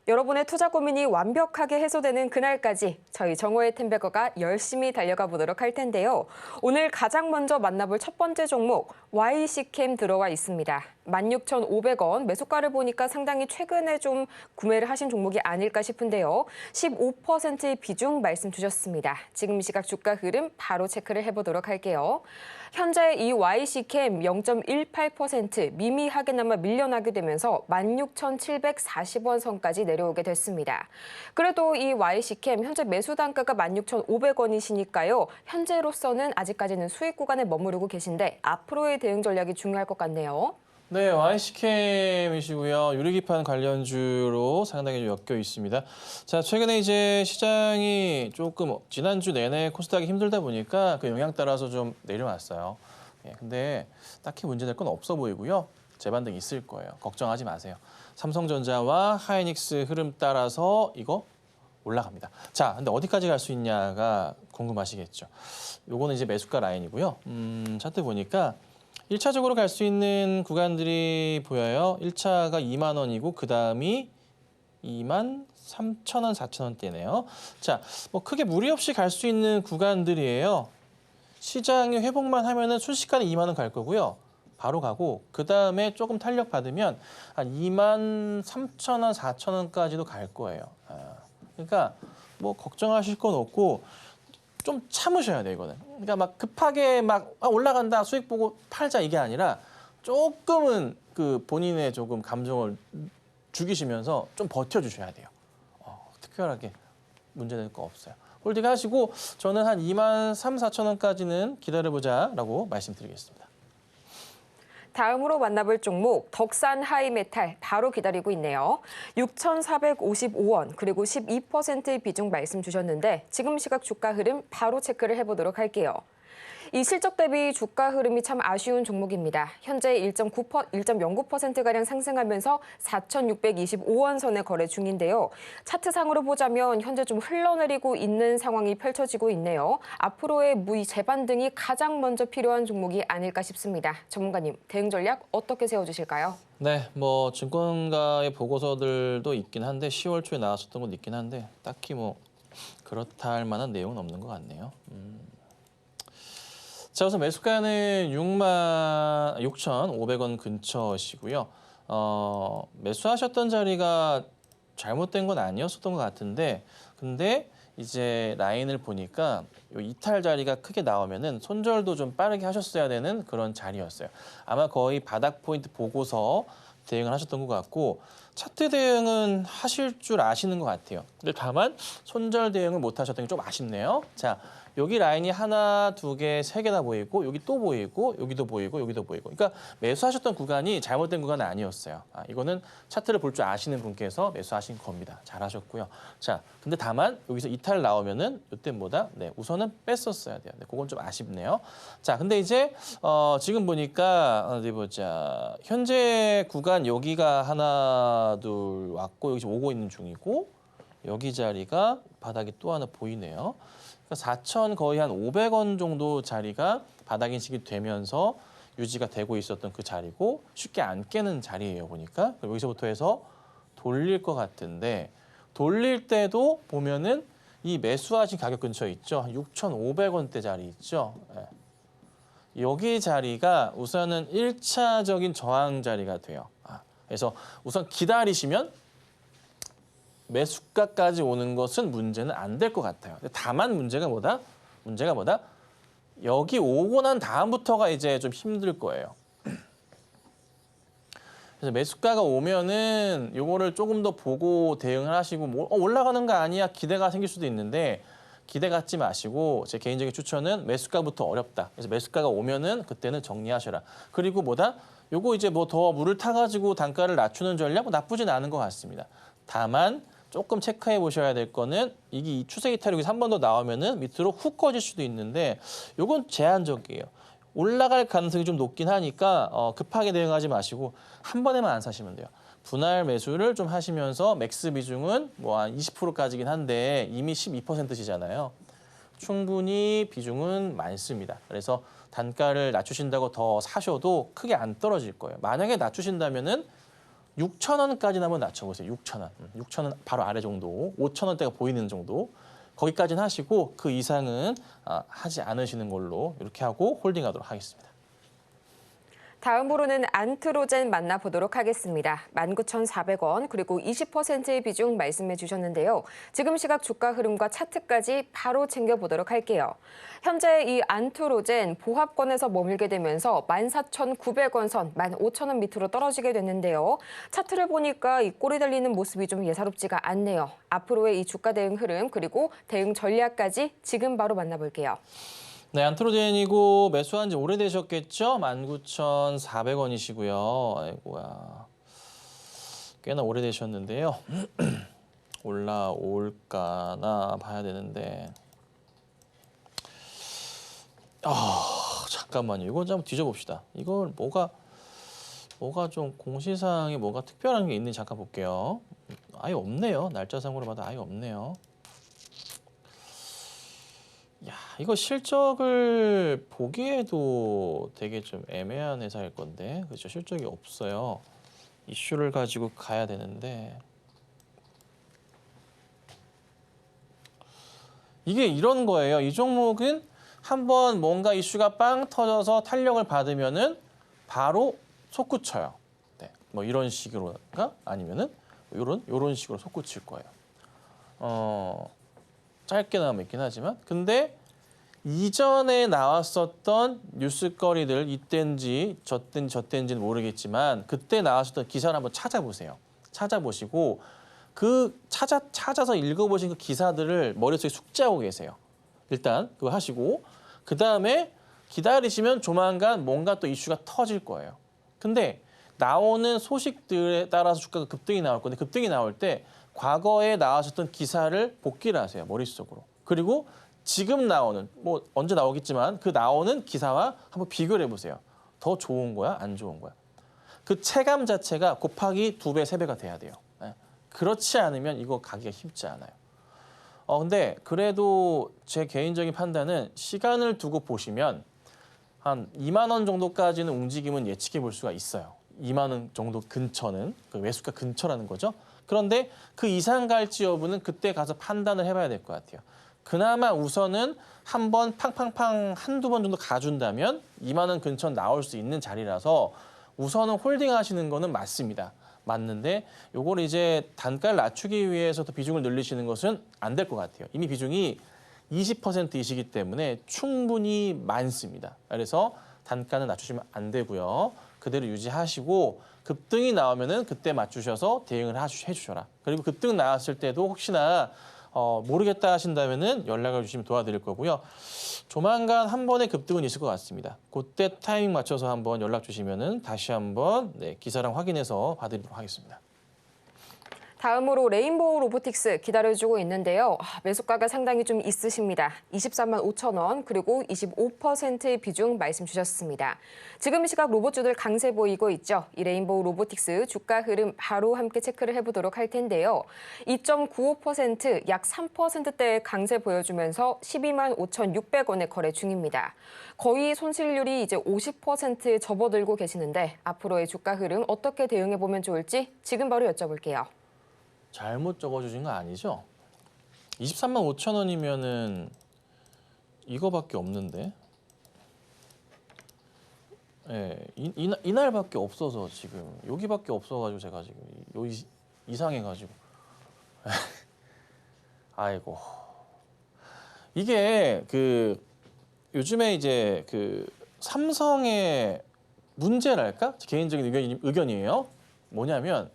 여러분의 투자 고민이 완벽하게 해소되는 그날까지 저희 정호의 템베거가 열심히 달려가 보도록 할 텐데요. 오늘 가장 먼저 만나볼 첫 번째 종목 YC캠 들어와 있습니다. 16,500원 매수가를 보니까 상당히 최근에 좀 구매를 하신 종목이 아닐까 싶은데요. 15%의 비중 말씀 주셨습니다. 지금 이 시각 주가 흐름 바로 체크를 해보도록 할게요. 현재 이 YC캠 0.18% 미미하게나마 밀려나게 되면서 16,740원 선까지 내려오게 됐습니다. 그래도 이 YC캠 현재 매수 단가가 16,500원이시니까요. 현재로서는 아직까지는 수익 구간에 머무르고 계신데 앞으로의 대응 전략이 중요할 것 같네요. 네, YC캠이시고요. 유리기판 관련주로 상당히 좀 엮여 있습니다. 자, 최근에 이제 시장이 조금 지난주 내내 코스닥이 힘들다 보니까 그 영향 따라서 좀 내려왔어요. 근데 딱히 문제될 건 없어 보이고요. 재반등 있을 거예요. 걱정하지 마세요. 삼성전자와 하이닉스 흐름 따라서 이거 올라갑니다. 자, 근데 어디까지 갈 수 있냐가 궁금하시겠죠. 요거는 이제 매수가 라인이고요. 차트 보니까 1차적으로 갈 수 있는 구간들이 보여요. 1차가 2만 원이고 그 다음이 2만 3천 원, 4천 원대네요. 자, 뭐 크게 무리 없이 갈 수 있는 구간들이에요. 시장이 회복만 하면은 순식간에 2만 원 갈 거고요. 바로 가고 그 다음에 조금 탄력 받으면 한 2만 3천 원, 4천 원까지도 갈 거예요. 그러니까 뭐 걱정하실 건 없고 좀 참으셔야 돼 이거는. 그러니까 막 급하게 막 올라간다 수익 보고 팔자 이게 아니라 조금은 그 본인의 조금 감정을 죽이시면서 좀 버텨주셔야 돼요. 특별하게 문제될 거 없어요. 홀딩 하시고 저는 한 2만 3, 4천 원까지는 기다려보자라고 말씀드리겠습니다. 다음으로 만나볼 종목 덕산 하이메탈 바로 기다리고 있네요. 6,455원 그리고 12%의 비중 말씀 주셨는데 지금 시각 주가 흐름 바로 체크를 해보도록 할게요. 이 실적 대비 주가 흐름이 참 아쉬운 종목입니다. 현재 1.09%가량 상승하면서 4,625원 선에 거래 중인데요. 차트상으로 보자면 현재 좀 흘러내리고 있는 상황이 펼쳐지고 있네요. 앞으로의 무이 재반등이 가장 먼저 필요한 종목이 아닐까 싶습니다. 전문가님, 대응 전략 어떻게 세워주실까요? 네, 뭐 증권가의 보고서들도 있긴 한데 10월 초에 나왔었던 것도 있긴 한데 딱히 뭐 그렇다 할 만한 내용은 없는 것 같네요. 자, 우선 매수가는 66,500원 근처시고요. 매수하셨던 자리가 잘못된 건 아니었었던 것 같은데, 근데 이제 라인을 보니까 요 이탈 자리가 크게 나오면은 손절도 좀 빠르게 하셨어야 되는 그런 자리였어요. 아마 거의 바닥 포인트 보고서 대응을 하셨던 것 같고, 차트 대응은 하실 줄 아시는 것 같아요. 근데 다만 손절 대응을 못 하셨던 게 좀 아쉽네요. 자, 여기 라인이 하나, 두 개, 세 개나 보이고 여기 또 보이고 여기도 보이고 여기도 보이고. 그러니까 매수하셨던 구간이 잘못된 구간은 아니었어요. 이거는 차트를 볼 줄 아시는 분께서 매수하신 겁니다. 잘하셨고요. 자, 근데 다만 여기서 이탈 나오면은 이때 뭐다? 네, 우선은 뺐었어야 돼요. 네, 그건 좀 아쉽네요. 자, 근데 이제 지금 보니까 어디 보자. 현재 구간 여기가 하나, 둘 왔고 여기 지금 오고 있는 중이고 여기 자리가 바닥이 또 하나 보이네요. 4천 거의 한 500원 정도 자리가 바닥 인식이 되면서 유지가 되고 있었던 그 자리고 쉽게 안 깨는 자리예요 보니까. 여기서부터 해서 돌릴 것 같은데 돌릴 때도 보면은 이 매수하신 가격 근처에 있죠. 6,500원대 자리 있죠. 네. 여기 자리가 우선은 1차적인 저항 자리가 돼요. 그래서 우선 기다리시면 매수가까지 오는 것은 문제는 안 될 것 같아요. 다만 문제가 뭐다? 여기 오고 난 다음부터가 이제 좀 힘들 거예요. 그래서 매수가가 오면은 요거를 조금 더 보고 대응을 하시고 뭐 올라가는 거 아니야 기대가 생길 수도 있는데 기대 갖지 마시고 제 개인적인 추천은 매수가부터 어렵다. 그래서 매수가가 오면은 그때는 정리하셔라. 그리고 뭐다? 요거 이제 뭐 더 물을 타가지고 단가를 낮추는 전략 나쁘진 않은 것 같습니다. 다만 조금 체크해 보셔야 될 거는 이게 이 추세 이탈이 여기서 한 번 더 나오면은 밑으로 훅 꺼질 수도 있는데 요건 제한적이에요. 올라갈 가능성이 좀 높긴 하니까 급하게 대응하지 마시고 한 번에만 안 사시면 돼요. 분할 매수를 좀 하시면서 맥스 비중은 뭐 한 20%까지긴 한데 이미 12%시잖아요. 충분히 비중은 많습니다. 그래서 단가를 낮추신다고 더 사셔도 크게 안 떨어질 거예요. 만약에 낮추신다면은 6,000원까지는 한번 낮춰보세요. 6,000원. 6,000원 바로 아래 정도, 5,000원대가 보이는 정도. 거기까지는 하시고 그 이상은 하지 않으시는 걸로 이렇게 하고 홀딩하도록 하겠습니다. 다음으로는 안트로젠 만나보도록 하겠습니다. 19,400원 그리고 20%의 비중 말씀해 주셨는데요. 지금 시각 주가 흐름과 차트까지 바로 챙겨보도록 할게요. 현재 이 안트로젠 보합권에서 머물게 되면서 14,900원 선, 15,000원 밑으로 떨어지게 됐는데요. 차트를 보니까 이 꼬리 달리는 모습이 좀 예사롭지가 않네요. 앞으로의 이 주가 대응 흐름 그리고 대응 전략까지 지금 바로 만나볼게요. 네, 안트로젠이고 매수한 지 오래되셨겠죠? 19,400원이시고요. 아이고야. 꽤나 오래되셨는데요. 올라올까나 봐야 되는데. 잠깐만요. 이거 좀 뒤져봅시다. 이걸 뭐가 좀 공시사항에 뭐가 특별한 게 있는지 잠깐 볼게요. 아예 없네요. 날짜상으로 봐도 아예 없네요. 야, 이거 실적을 보기에도 되게 좀 애매한 회사일 건데, 그렇죠? 실적이 없어요. 이슈를 가지고 가야 되는데 이게 이런 거예요. 이 종목은 한번 뭔가 이슈가 빵 터져서 탄력을 받으면은 바로 솟구쳐요. 네, 뭐 이런 식으로가 아니면은 이런 식으로 솟구칠 거예요. 짧게나마 있긴 하지만 근데 이전에 나왔었던 뉴스거리들 이땐지 저땐지는 모르겠지만 그때 나왔었던 기사를 한번 찾아보세요. 찾아보시고 그 찾아서 읽어보신 그 기사들을 머릿속에 숙지하고 계세요. 일단 그거 하시고 그 다음에 기다리시면 조만간 뭔가 또 이슈가 터질 거예요. 근데 나오는 소식들에 따라서 주가가 급등이 나올 건데 급등이 나올 때 과거에 나왔었던 기사를 복기를 하세요. 머릿속으로. 그리고 지금 나오는 뭐 언제 나오겠지만 그 나오는 기사와 한번 비교를 해보세요. 더 좋은 거야, 안 좋은 거야? 그 체감 자체가 곱하기 2배, 3배가 돼야 돼요. 예. 그렇지 않으면 이거 가기가 쉽지 않아요. 근데 그래도 제 개인적인 판단은 시간을 두고 보시면 한 2만 원 정도까지는 움직임은 예측해 볼 수가 있어요. 2만 원 정도 근처는 그 매수가 근처라는 거죠. 그런데 그 이상 갈지 여부는 그때 가서 판단을 해봐야 될 것 같아요. 그나마 우선은 한번 팡팡팡 한두 번 정도 가준다면 2만 원 근처 나올 수 있는 자리라서 우선은 홀딩하시는 거는 맞습니다. 맞는데 요걸 이제 단가를 낮추기 위해서 더 비중을 늘리시는 것은 안 될 것 같아요. 이미 비중이 20%이시기 때문에 충분히 많습니다. 그래서 단가는 낮추시면 안 되고요. 그대로 유지하시고 급등이 나오면은 그때 맞추셔서 대응을 해주셔라. 그리고 급등 나왔을 때도 혹시나 모르겠다 하신다면은 연락을 주시면 도와드릴 거고요. 조만간 한 번의 급등은 있을 것 같습니다. 그때 타이밍 맞춰서 한번 연락 주시면은 다시 한번 기사랑 확인해서 봐드리도록 하겠습니다. 다음으로 레인보우 로보틱스 기다려주고 있는데요. 매수가가 상당히 좀 있으십니다. 23만 5천 원 그리고 25%의 비중 말씀 주셨습니다. 지금 시각 로봇주들 강세 보이고 있죠. 이 레인보우 로보틱스 주가 흐름 바로 함께 체크를 해보도록 할 텐데요. 2.95% 약 3%대의 강세 보여주면서 12만 5,600원에 거래 중입니다. 거의 손실률이 이제 50%에 접어들고 계시는데 앞으로의 주가 흐름 어떻게 대응해보면 좋을지 지금 바로 여쭤볼게요. 잘못 적어주신 거 아니죠? 23만 5천 원이면은 이거밖에 없는데. 예, 이날밖에 없어서 지금 여기밖에 없어가지고 제가 지금 여기 이상해가지고. 아이고. 이게 그 요즘에 이제 그 삼성의 문제랄까? 개인적인 의견이에요. 뭐냐면.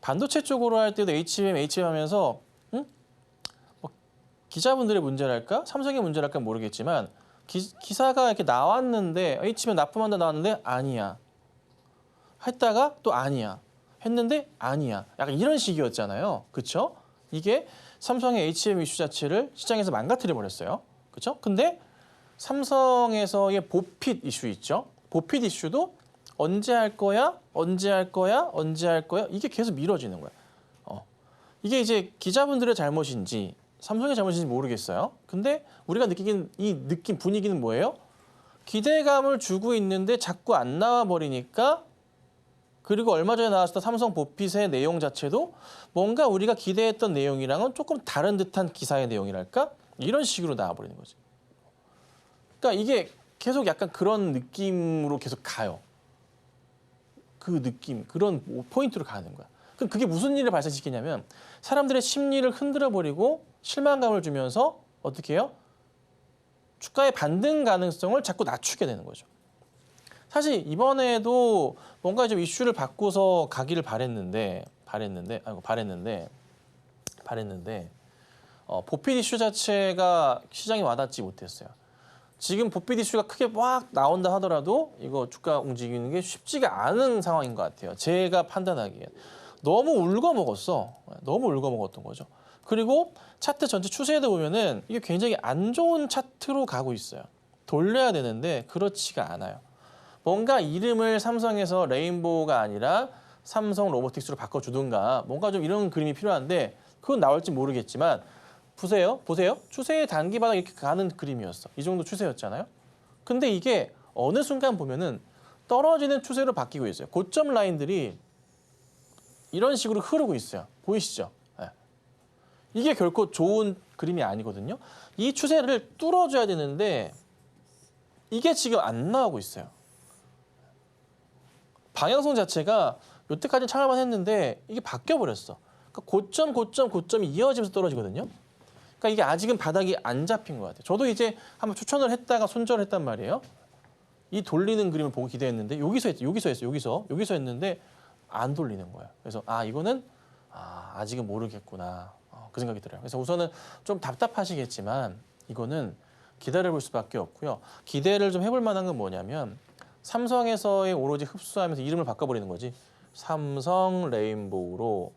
반도체 쪽으로 할 때도 HBM 하면서 뭐 기자분들의 문제랄까? 삼성의 문제랄까 모르겠지만 기사가 이렇게 나왔는데 HBM 납품한다 나왔는데 아니야. 했다가 또 아니야. 했는데 아니야. 약간 이런 식이었잖아요. 그렇죠? 이게 삼성의 HBM 이슈 자체를 시장에서 망가뜨려 버렸어요. 그렇죠? 근데 삼성에서의 보핏 이슈 있죠? 보핏 이슈도 언제 할 거야? 언제 할 거야? 언제 할 거야? 이게 계속 미뤄지는 거야. 이게 이제 기자분들의 잘못인지 삼성의 잘못인지 모르겠어요. 근데 우리가 느끼는 이 느낌 분위기는 뭐예요? 기대감을 주고 있는데 자꾸 안 나와 버리니까 그리고 얼마 전에 나왔었던 삼성 보핏의 내용 자체도 뭔가 우리가 기대했던 내용이랑은 조금 다른 듯한 기사의 내용이랄까? 이런 식으로 나와 버리는 거지. 그러니까 이게 계속 약간 그런 느낌으로 계속 가요. 그 느낌, 그런 포인트로 가는 거야. 그럼 그게 무슨 일을 발생시키냐면 사람들의 심리를 흔들어버리고 실망감을 주면서 어떻게 해요? 주가의 반등 가능성을 자꾸 낮추게 되는 거죠. 사실 이번에도 뭔가 좀 이슈를 바꾸서 가기를 바랬는데 보핏 이슈 자체가 시장에 와닿지 못했어요. 지금 보핏 이슈가 크게 막 나온다 하더라도 이거 주가 움직이는 게 쉽지가 않은 상황인 것 같아요. 제가 판단하기엔. 너무 울거먹었어. 너무 울거먹었던 거죠. 그리고 차트 전체 추세에도 보면은 이게 굉장히 안 좋은 차트로 가고 있어요. 돌려야 되는데 그렇지가 않아요. 뭔가 이름을 삼성에서 레인보우가 아니라 삼성 로보틱스로 바꿔주든가 뭔가 좀 이런 그림이 필요한데 그건 나올지 모르겠지만 보세요. 추세의 단기 바닥 이렇게 가는 그림이었어. 이 정도 추세였잖아요. 근데 이게 어느 순간 보면은 떨어지는 추세로 바뀌고 있어요. 고점 라인들이 이런 식으로 흐르고 있어요. 보이시죠? 네. 이게 결코 좋은 그림이 아니거든요. 이 추세를 뚫어줘야 되는데 이게 지금 안 나오고 있어요. 방향성 자체가 여태까지 참을만 했는데 이게 바뀌어버렸어. 그러니까 고점이 이어지면서 떨어지거든요. 그러니까 이게 아직은 바닥이 안 잡힌 것 같아요. 저도 이제 한번 추천을 했다가 손절을 했단 말이에요. 이 돌리는 그림을 보고 기대했는데 여기서 했는데 안 돌리는 거예요. 그래서 이거는 아직은 모르겠구나. 그 생각이 들어요. 그래서 우선은 좀 답답하시겠지만 이거는 기다려볼 수밖에 없고요. 기대를 좀 해볼 만한 건 뭐냐면 삼성에서의 오로지 흡수하면서 이름을 바꿔버리는 거지. 삼성 레인보우로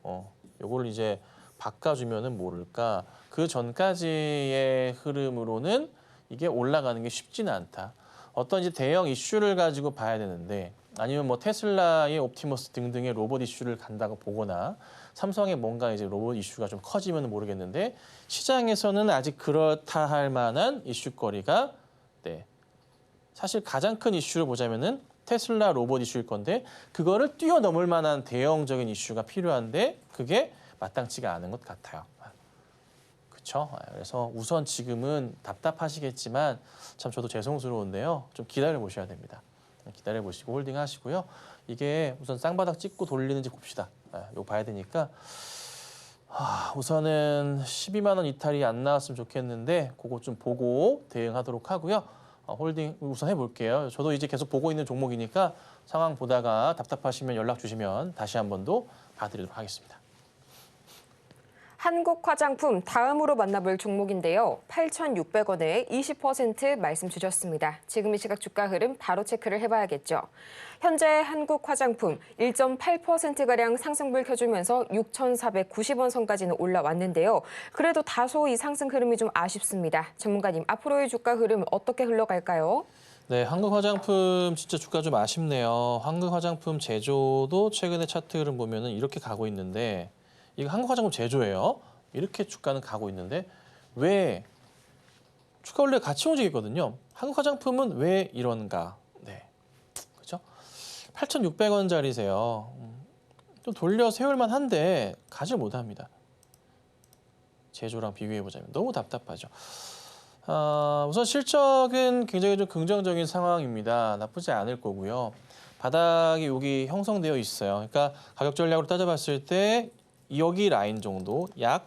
요거를 이제 바꿔주면은 모를까. 그 전까지의 흐름으로는 이게 올라가는 게 쉽지는 않다. 어떤 이제 대형 이슈를 가지고 봐야 되는데 아니면 뭐 테슬라의 옵티머스 등등의 로봇 이슈를 간다고 보거나 삼성의 뭔가 이제 로봇 이슈가 좀 커지면 모르겠는데 시장에서는 아직 그렇다 할 만한 이슈거리가 네. 사실 가장 큰 이슈를 보자면은 테슬라 로봇 이슈일 건데 그거를 뛰어넘을 만한 대형적인 이슈가 필요한데 그게 마땅치가 않은 것 같아요. 그렇죠? 그래서 우선 지금은 답답하시겠지만 참 저도 죄송스러운데요. 좀 기다려 보셔야 됩니다. 기다려 보시고 홀딩 하시고요. 이게 우선 쌍바닥 찍고 돌리는지 봅시다. 이거 봐야 되니까 우선은 12만 원 이탈이 안 나왔으면 좋겠는데 그거 좀 보고 대응하도록 하고요. 홀딩 우선 해볼게요. 저도 이제 계속 보고 있는 종목이니까 상황 보다가 답답하시면 연락 주시면 다시 한 번 더 봐드리도록 하겠습니다. 한국화장품 다음으로 만나볼 종목인데요. 8,600원에 20% 말씀 주셨습니다. 지금 이 시각 주가 흐름 바로 체크를 해봐야겠죠. 현재 한국화장품 1.8%가량 상승불 켜주면서 6,490원 선까지는 올라왔는데요. 그래도 다소 이 상승 흐름이 좀 아쉽습니다. 전문가님, 앞으로의 주가 흐름 어떻게 흘러갈까요? 네, 한국화장품 진짜 주가 좀 아쉽네요. 한국화장품 제조도 최근에 차트 흐름 보면은 이렇게 가고 있는데 이거 한국화장품 제조예요. 이렇게 주가는 가고 있는데 왜 주가 원래 같이 움직이거든요. 한국화장품은 왜 이런가? 네, 그렇죠? 8,600원짜리세요. 좀 돌려 세울만 한데 가지 못합니다. 제조랑 비교해 보자면 너무 답답하죠. 우선 실적은 굉장히 좀 긍정적인 상황입니다. 나쁘지 않을 거고요. 바닥이 여기 형성되어 있어요. 그러니까 가격 전략으로 따져봤을 때 여기 라인 정도 약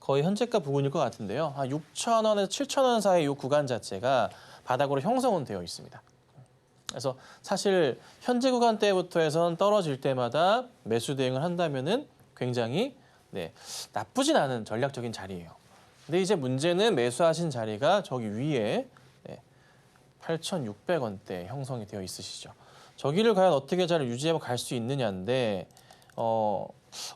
거의 현재가 부근일 것 같은데요. 한 6,000원에서 7,000원 사이 이 구간 자체가 바닥으로 형성은 되어 있습니다. 그래서 사실 현재 구간대부터 해서는 떨어질 때마다 매수 대응을 한다면은 굉장히 나쁘진 않은 전략적인 자리예요. 근데 이제 문제는 매수하신 자리가 저기 위에 8,600원대 형성이 되어 있으시죠. 저기를 과연 어떻게 잘 유지하고 갈 수 있느냐인데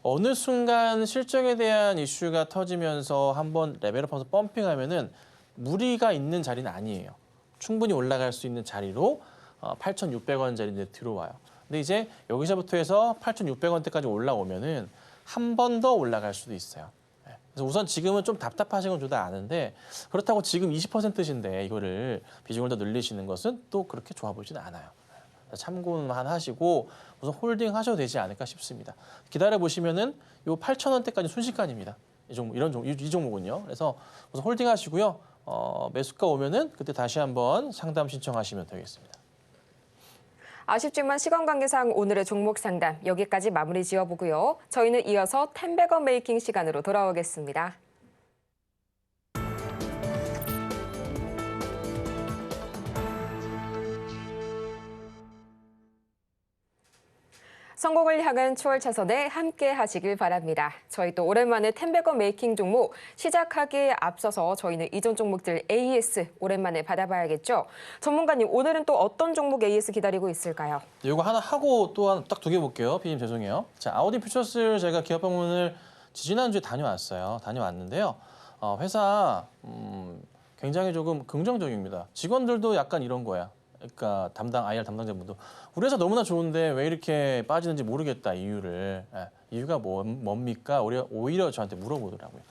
어느 순간 실적에 대한 이슈가 터지면서 한번 레벨업하면서 펌핑하면은 무리가 있는 자리는 아니에요. 충분히 올라갈 수 있는 자리로 8,600원짜리인데 들어와요. 근데 이제 여기서부터 해서 8,600원대까지 올라오면은 한 번 더 올라갈 수도 있어요. 그래서 우선 지금은 좀 답답하신 건 저도 아는데 그렇다고 지금 20%신데 이거를 비중을 더 늘리시는 것은 또 그렇게 좋아 보이지는 않아요. 참고만 하시고 우선 홀딩 하셔도 되지 않을까 싶습니다. 기다려 보시면은 요 8,000원대까지 순식간입니다. 이 종목은요. 그래서 우선 홀딩 하시고요. 매수가 오면은 그때 다시 한번 상담 신청하시면 되겠습니다. 아쉽지만 시간 관계상 오늘의 종목 상담 여기까지 마무리 지어보고요. 저희는 이어서 10백원 메이킹 시간으로 돌아오겠습니다. 성공을 향한 추월 차선에 함께 하시길 바랍니다. 저희 또 오랜만에 10백원 메이킹 종목 시작하기에 앞서서 저희는 이전 종목들 AES 오랜만에 받아봐야겠죠. 전문가님, 오늘은 또 어떤 종목 AES 기다리고 있을까요? 이거 하나 하고 또 딱 두 개 볼게요. 피디님 죄송해요. 자, 아우디 퓨처스 제가 기업 방문을 지난주에 다녀왔어요. 다녀왔는데요. 회사 굉장히 조금 긍정적입니다. 직원들도 약간 이런 거야. 그러니까 IR 담당자분도 우리 회사 너무나 좋은데 왜 이렇게 빠지는지 모르겠다 이유를. 이유가 뭡니까? 오히려 저한테 물어보더라고요.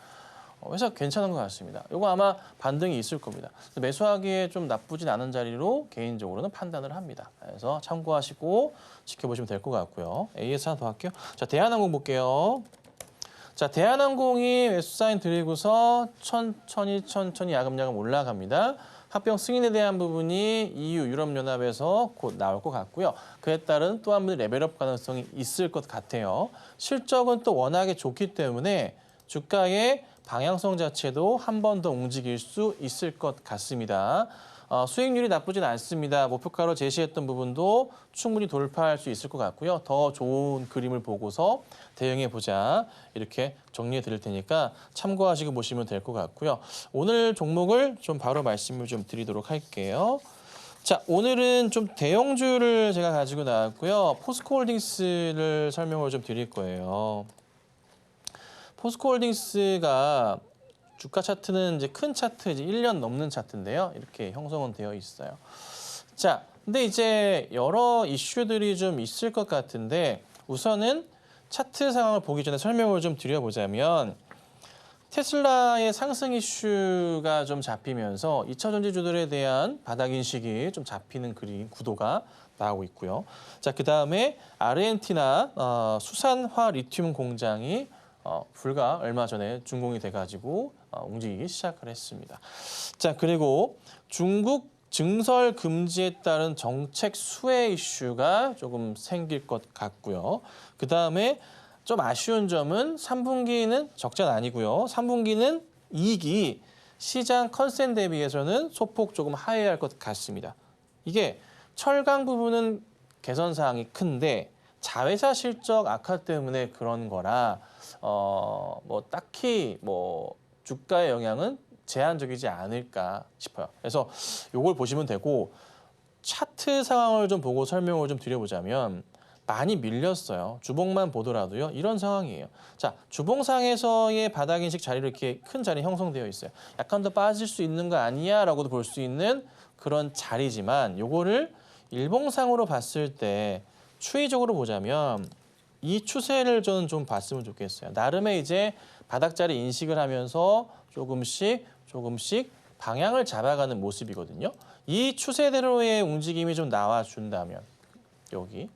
회사 괜찮은 것 같습니다. 이거 아마 반등이 있을 겁니다. 매수하기에 좀 나쁘진 않은 자리로 개인적으로는 판단을 합니다. 그래서 참고하시고 지켜보시면 될 것 같고요. AS 하나 더 할게요. 자, 대한항공 볼게요. 자, 대한항공이 매수 사인 드리고서 천천히 야금야금 올라갑니다. 합병 승인에 대한 부분이 EU 유럽연합에서 곧 나올 것 같고요. 그에 따른 또 한 번 레벨업 가능성이 있을 것 같아요. 실적은 또 워낙에 좋기 때문에 주가의 방향성 자체도 한 번 더 움직일 수 있을 것 같습니다. 수익률이 나쁘진 않습니다. 목표가로 제시했던 부분도 충분히 돌파할 수 있을 것 같고요. 더 좋은 그림을 보고서 대응해보자 이렇게 정리해 드릴 테니까 참고하시고 보시면 될 것 같고요. 오늘 종목을 좀 바로 말씀을 좀 드리도록 할게요. 자, 오늘은 좀 대형주를 제가 가지고 나왔고요. 포스코홀딩스를 설명을 좀 드릴 거예요. 포스코홀딩스가 주가 차트는 이제 큰 차트, 이제 1년 넘는 차트인데요. 이렇게 형성은 되어 있어요. 자, 근데 이제 여러 이슈들이 좀 있을 것 같은데 우선은 차트 상황을 보기 전에 설명을 좀 드려보자면 테슬라의 상승 이슈가 좀 잡히면서 2차 전지주들에 대한 바닥 인식이 좀 잡히는 그림 구도가 나오고 있고요. 자, 그다음에 아르헨티나 수산화 리튬 공장이 불과 얼마 전에 준공이 돼가지고 움직이기 시작을 했습니다. 자, 그리고 중국 증설 금지에 따른 정책 수혜 이슈가 조금 생길 것 같고요. 그다음에 좀 아쉬운 점은 3분기는 적자는 아니고요. 3분기는 이익이 시장 컨센 대비해서는 소폭 조금 하회할 것 같습니다. 이게 철강 부분은 개선 사항이 큰데 자회사 실적 악화 때문에 그런 거라 뭐 딱히 뭐 주가의 영향은 제한적이지 않을까 싶어요. 그래서 이걸 보시면 되고 차트 상황을 좀 보고 설명을 좀 드려보자면 많이 밀렸어요. 주봉만 보더라도요. 이런 상황이에요. 자, 주봉상에서의 바닥 인식 자리로 이렇게 큰 자리 형성되어 있어요. 약간 더 빠질 수 있는 거 아니야? 라고도 볼 수 있는 그런 자리지만 요거를 일봉상으로 봤을 때 추이적으로 보자면 이 추세를 저는 좀 봤으면 좋겠어요. 나름의 이제 바닥 자리 인식을 하면서 조금씩 방향을 잡아가는 모습이거든요. 이 추세대로의 움직임이 좀 나와준다면 여기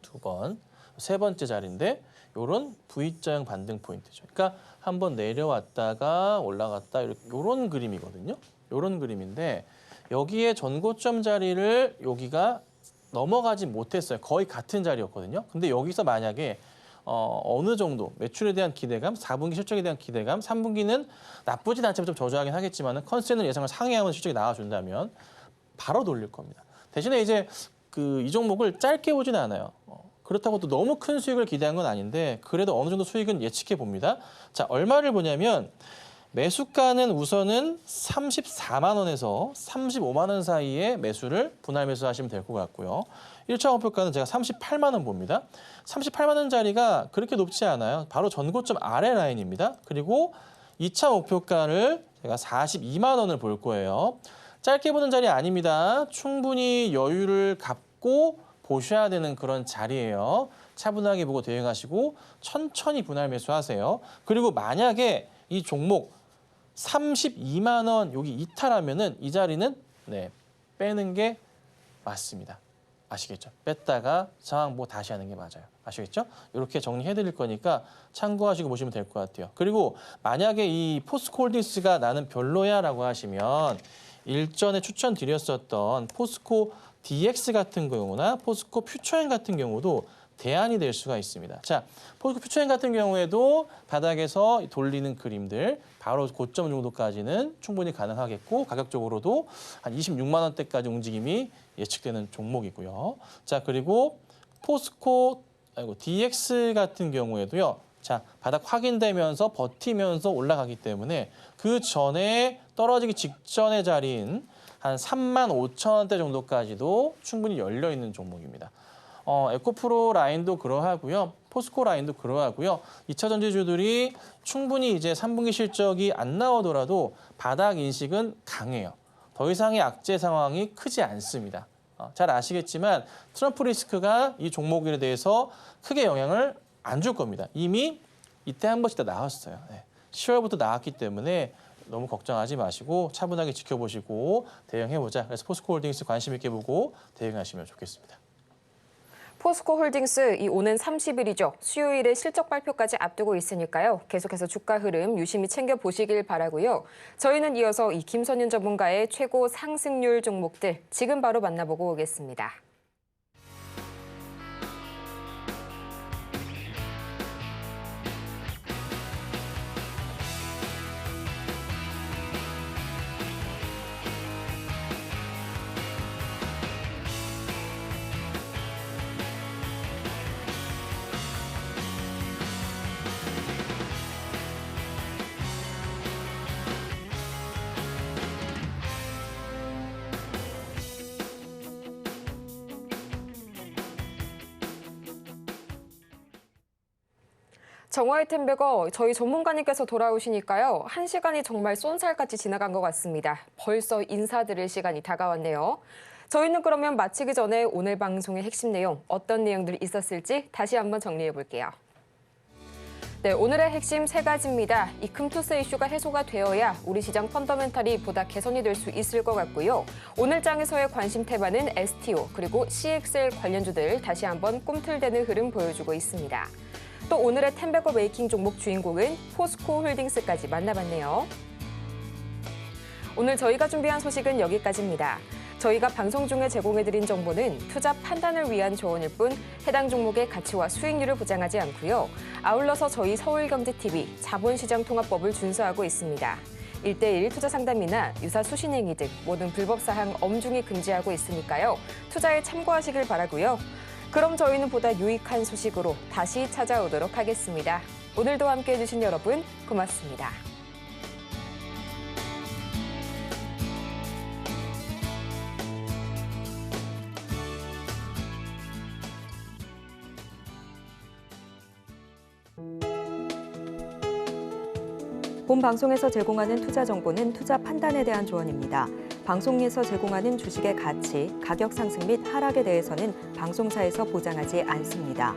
2번, 세 번째 자리인데 이런 V자형 반등 포인트죠. 그러니까 한번 내려왔다가 올라갔다 이런 그림이거든요. 이런 그림인데 여기에 전고점 자리를 여기가 넘어가지 못했어요. 거의 같은 자리였거든요. 근데 여기서 만약에 어느 정도 매출에 대한 기대감, 4분기 실적에 대한 기대감, 3분기는 나쁘진 않지만 좀 저조하긴 하겠지만은 컨센을 예상을 상회하면 실적이 나와준다면 바로 돌릴 겁니다. 대신에 이제 이 종목을 짧게 보지는 않아요. 그렇다고 또 너무 큰 수익을 기대한 건 아닌데 그래도 어느 정도 수익은 예측해 봅니다. 자, 얼마를 보냐면 매수가는 우선은 34만 원에서 35만 원 사이에 매수를 분할 매수하시면 될 것 같고요. 1차 목표가는 제가 38만 원 봅니다. 38만 원짜리가 그렇게 높지 않아요. 바로 전고점 아래 라인입니다. 그리고 2차 목표가를 제가 42만 원을 볼 거예요. 짧게 보는 자리 아닙니다. 충분히 여유를 갖고 보셔야 되는 그런 자리예요. 차분하게 보고 대응하시고 천천히 분할 매수하세요. 그리고 만약에 이 종목 32만 원 여기 이탈하면은 이 자리는 빼는 게 맞습니다. 아시겠죠? 뺐다가 상황 보고 다시 하는 게 맞아요. 아시겠죠? 이렇게 정리해 드릴 거니까 참고하시고 보시면 될 것 같아요. 그리고 만약에 이 포스코홀딩스가 나는 별로야라고 하시면 일전에 추천드렸었던 포스코 DX 같은 경우나 포스코 퓨처엔 같은 경우도 대안이 될 수가 있습니다. 자, 포스코 퓨처엔 같은 경우에도 바닥에서 돌리는 그림들 바로 고점 정도까지는 충분히 가능하겠고 가격적으로도 한 26만 원대까지 움직임이 예측되는 종목이고요. 자, 그리고 포스코 DX 같은 경우에도요. 자, 바닥 확인되면서 버티면서 올라가기 때문에 그 전에 떨어지기 직전의 자리인 한 3만 5천 원대 정도까지도 충분히 열려 있는 종목입니다. 에코프로 라인도 그러하고요. 포스코 라인도 그러하고요. 2차 전지주들이 충분히 이제 3분기 실적이 안 나오더라도 바닥 인식은 강해요. 더 이상의 악재 상황이 크지 않습니다. 잘 아시겠지만 트럼프 리스크가 이 종목에 대해서 크게 영향을 안 줄 겁니다. 이미 이때 한 번씩 다 나왔어요. 10월부터 나왔기 때문에 너무 걱정하지 마시고 차분하게 지켜보시고 대응해보자. 그래서 포스코홀딩스 관심 있게 보고 대응하시면 좋겠습니다. 포스코홀딩스 오는 30일이죠. 수요일에 실적 발표까지 앞두고 있으니까요. 계속해서 주가 흐름 유심히 챙겨보시길 바라고요. 저희는 이어서 이 김선윤 전문가의 최고 상승률 종목들 지금 바로 만나보고 오겠습니다. 정화의 템베거 저희 전문가님께서 돌아오시니까요. 1시간이 정말 쏜살같이 지나간 것 같습니다. 벌써 인사드릴 시간이 다가왔네요. 저희는 그러면 마치기 전에 오늘 방송의 핵심 내용, 어떤 내용들이 있었을지 다시 한번 정리해 볼게요. 네, 오늘의 핵심 3가지입니다. 이 금투세 이슈가 해소가 되어야 우리 시장 펀더멘탈이 보다 개선이 될 수 있을 것 같고요. 오늘 장에서의 관심 태반은 STO 그리고 CXL 관련주들 다시 한번 꿈틀대는 흐름 보여주고 있습니다. 또 오늘의 템베거 메이킹 종목 주인공은 포스코 홀딩스까지 만나봤네요. 오늘 저희가 준비한 소식은 여기까지입니다. 저희가 방송 중에 제공해드린 정보는 투자 판단을 위한 조언일 뿐 해당 종목의 가치와 수익률을 보장하지 않고요. 아울러서 저희 서울경제TV 자본시장통합법을 준수하고 있습니다. 1:1 투자 상담이나 유사 수신행위 등 모든 불법 사항 엄중히 금지하고 있으니까요. 투자에 참고하시길 바라고요. 그럼 저희는 보다 유익한 소식으로 다시 찾아오도록 하겠습니다. 오늘도 함께해 주신 여러분 고맙습니다. 본 방송에서 제공하는 투자 정보는 투자 판단에 대한 조언입니다. 방송에서 제공하는 주식의 가치, 가격 상승 및 하락에 대해서는 방송사에서 보장하지 않습니다.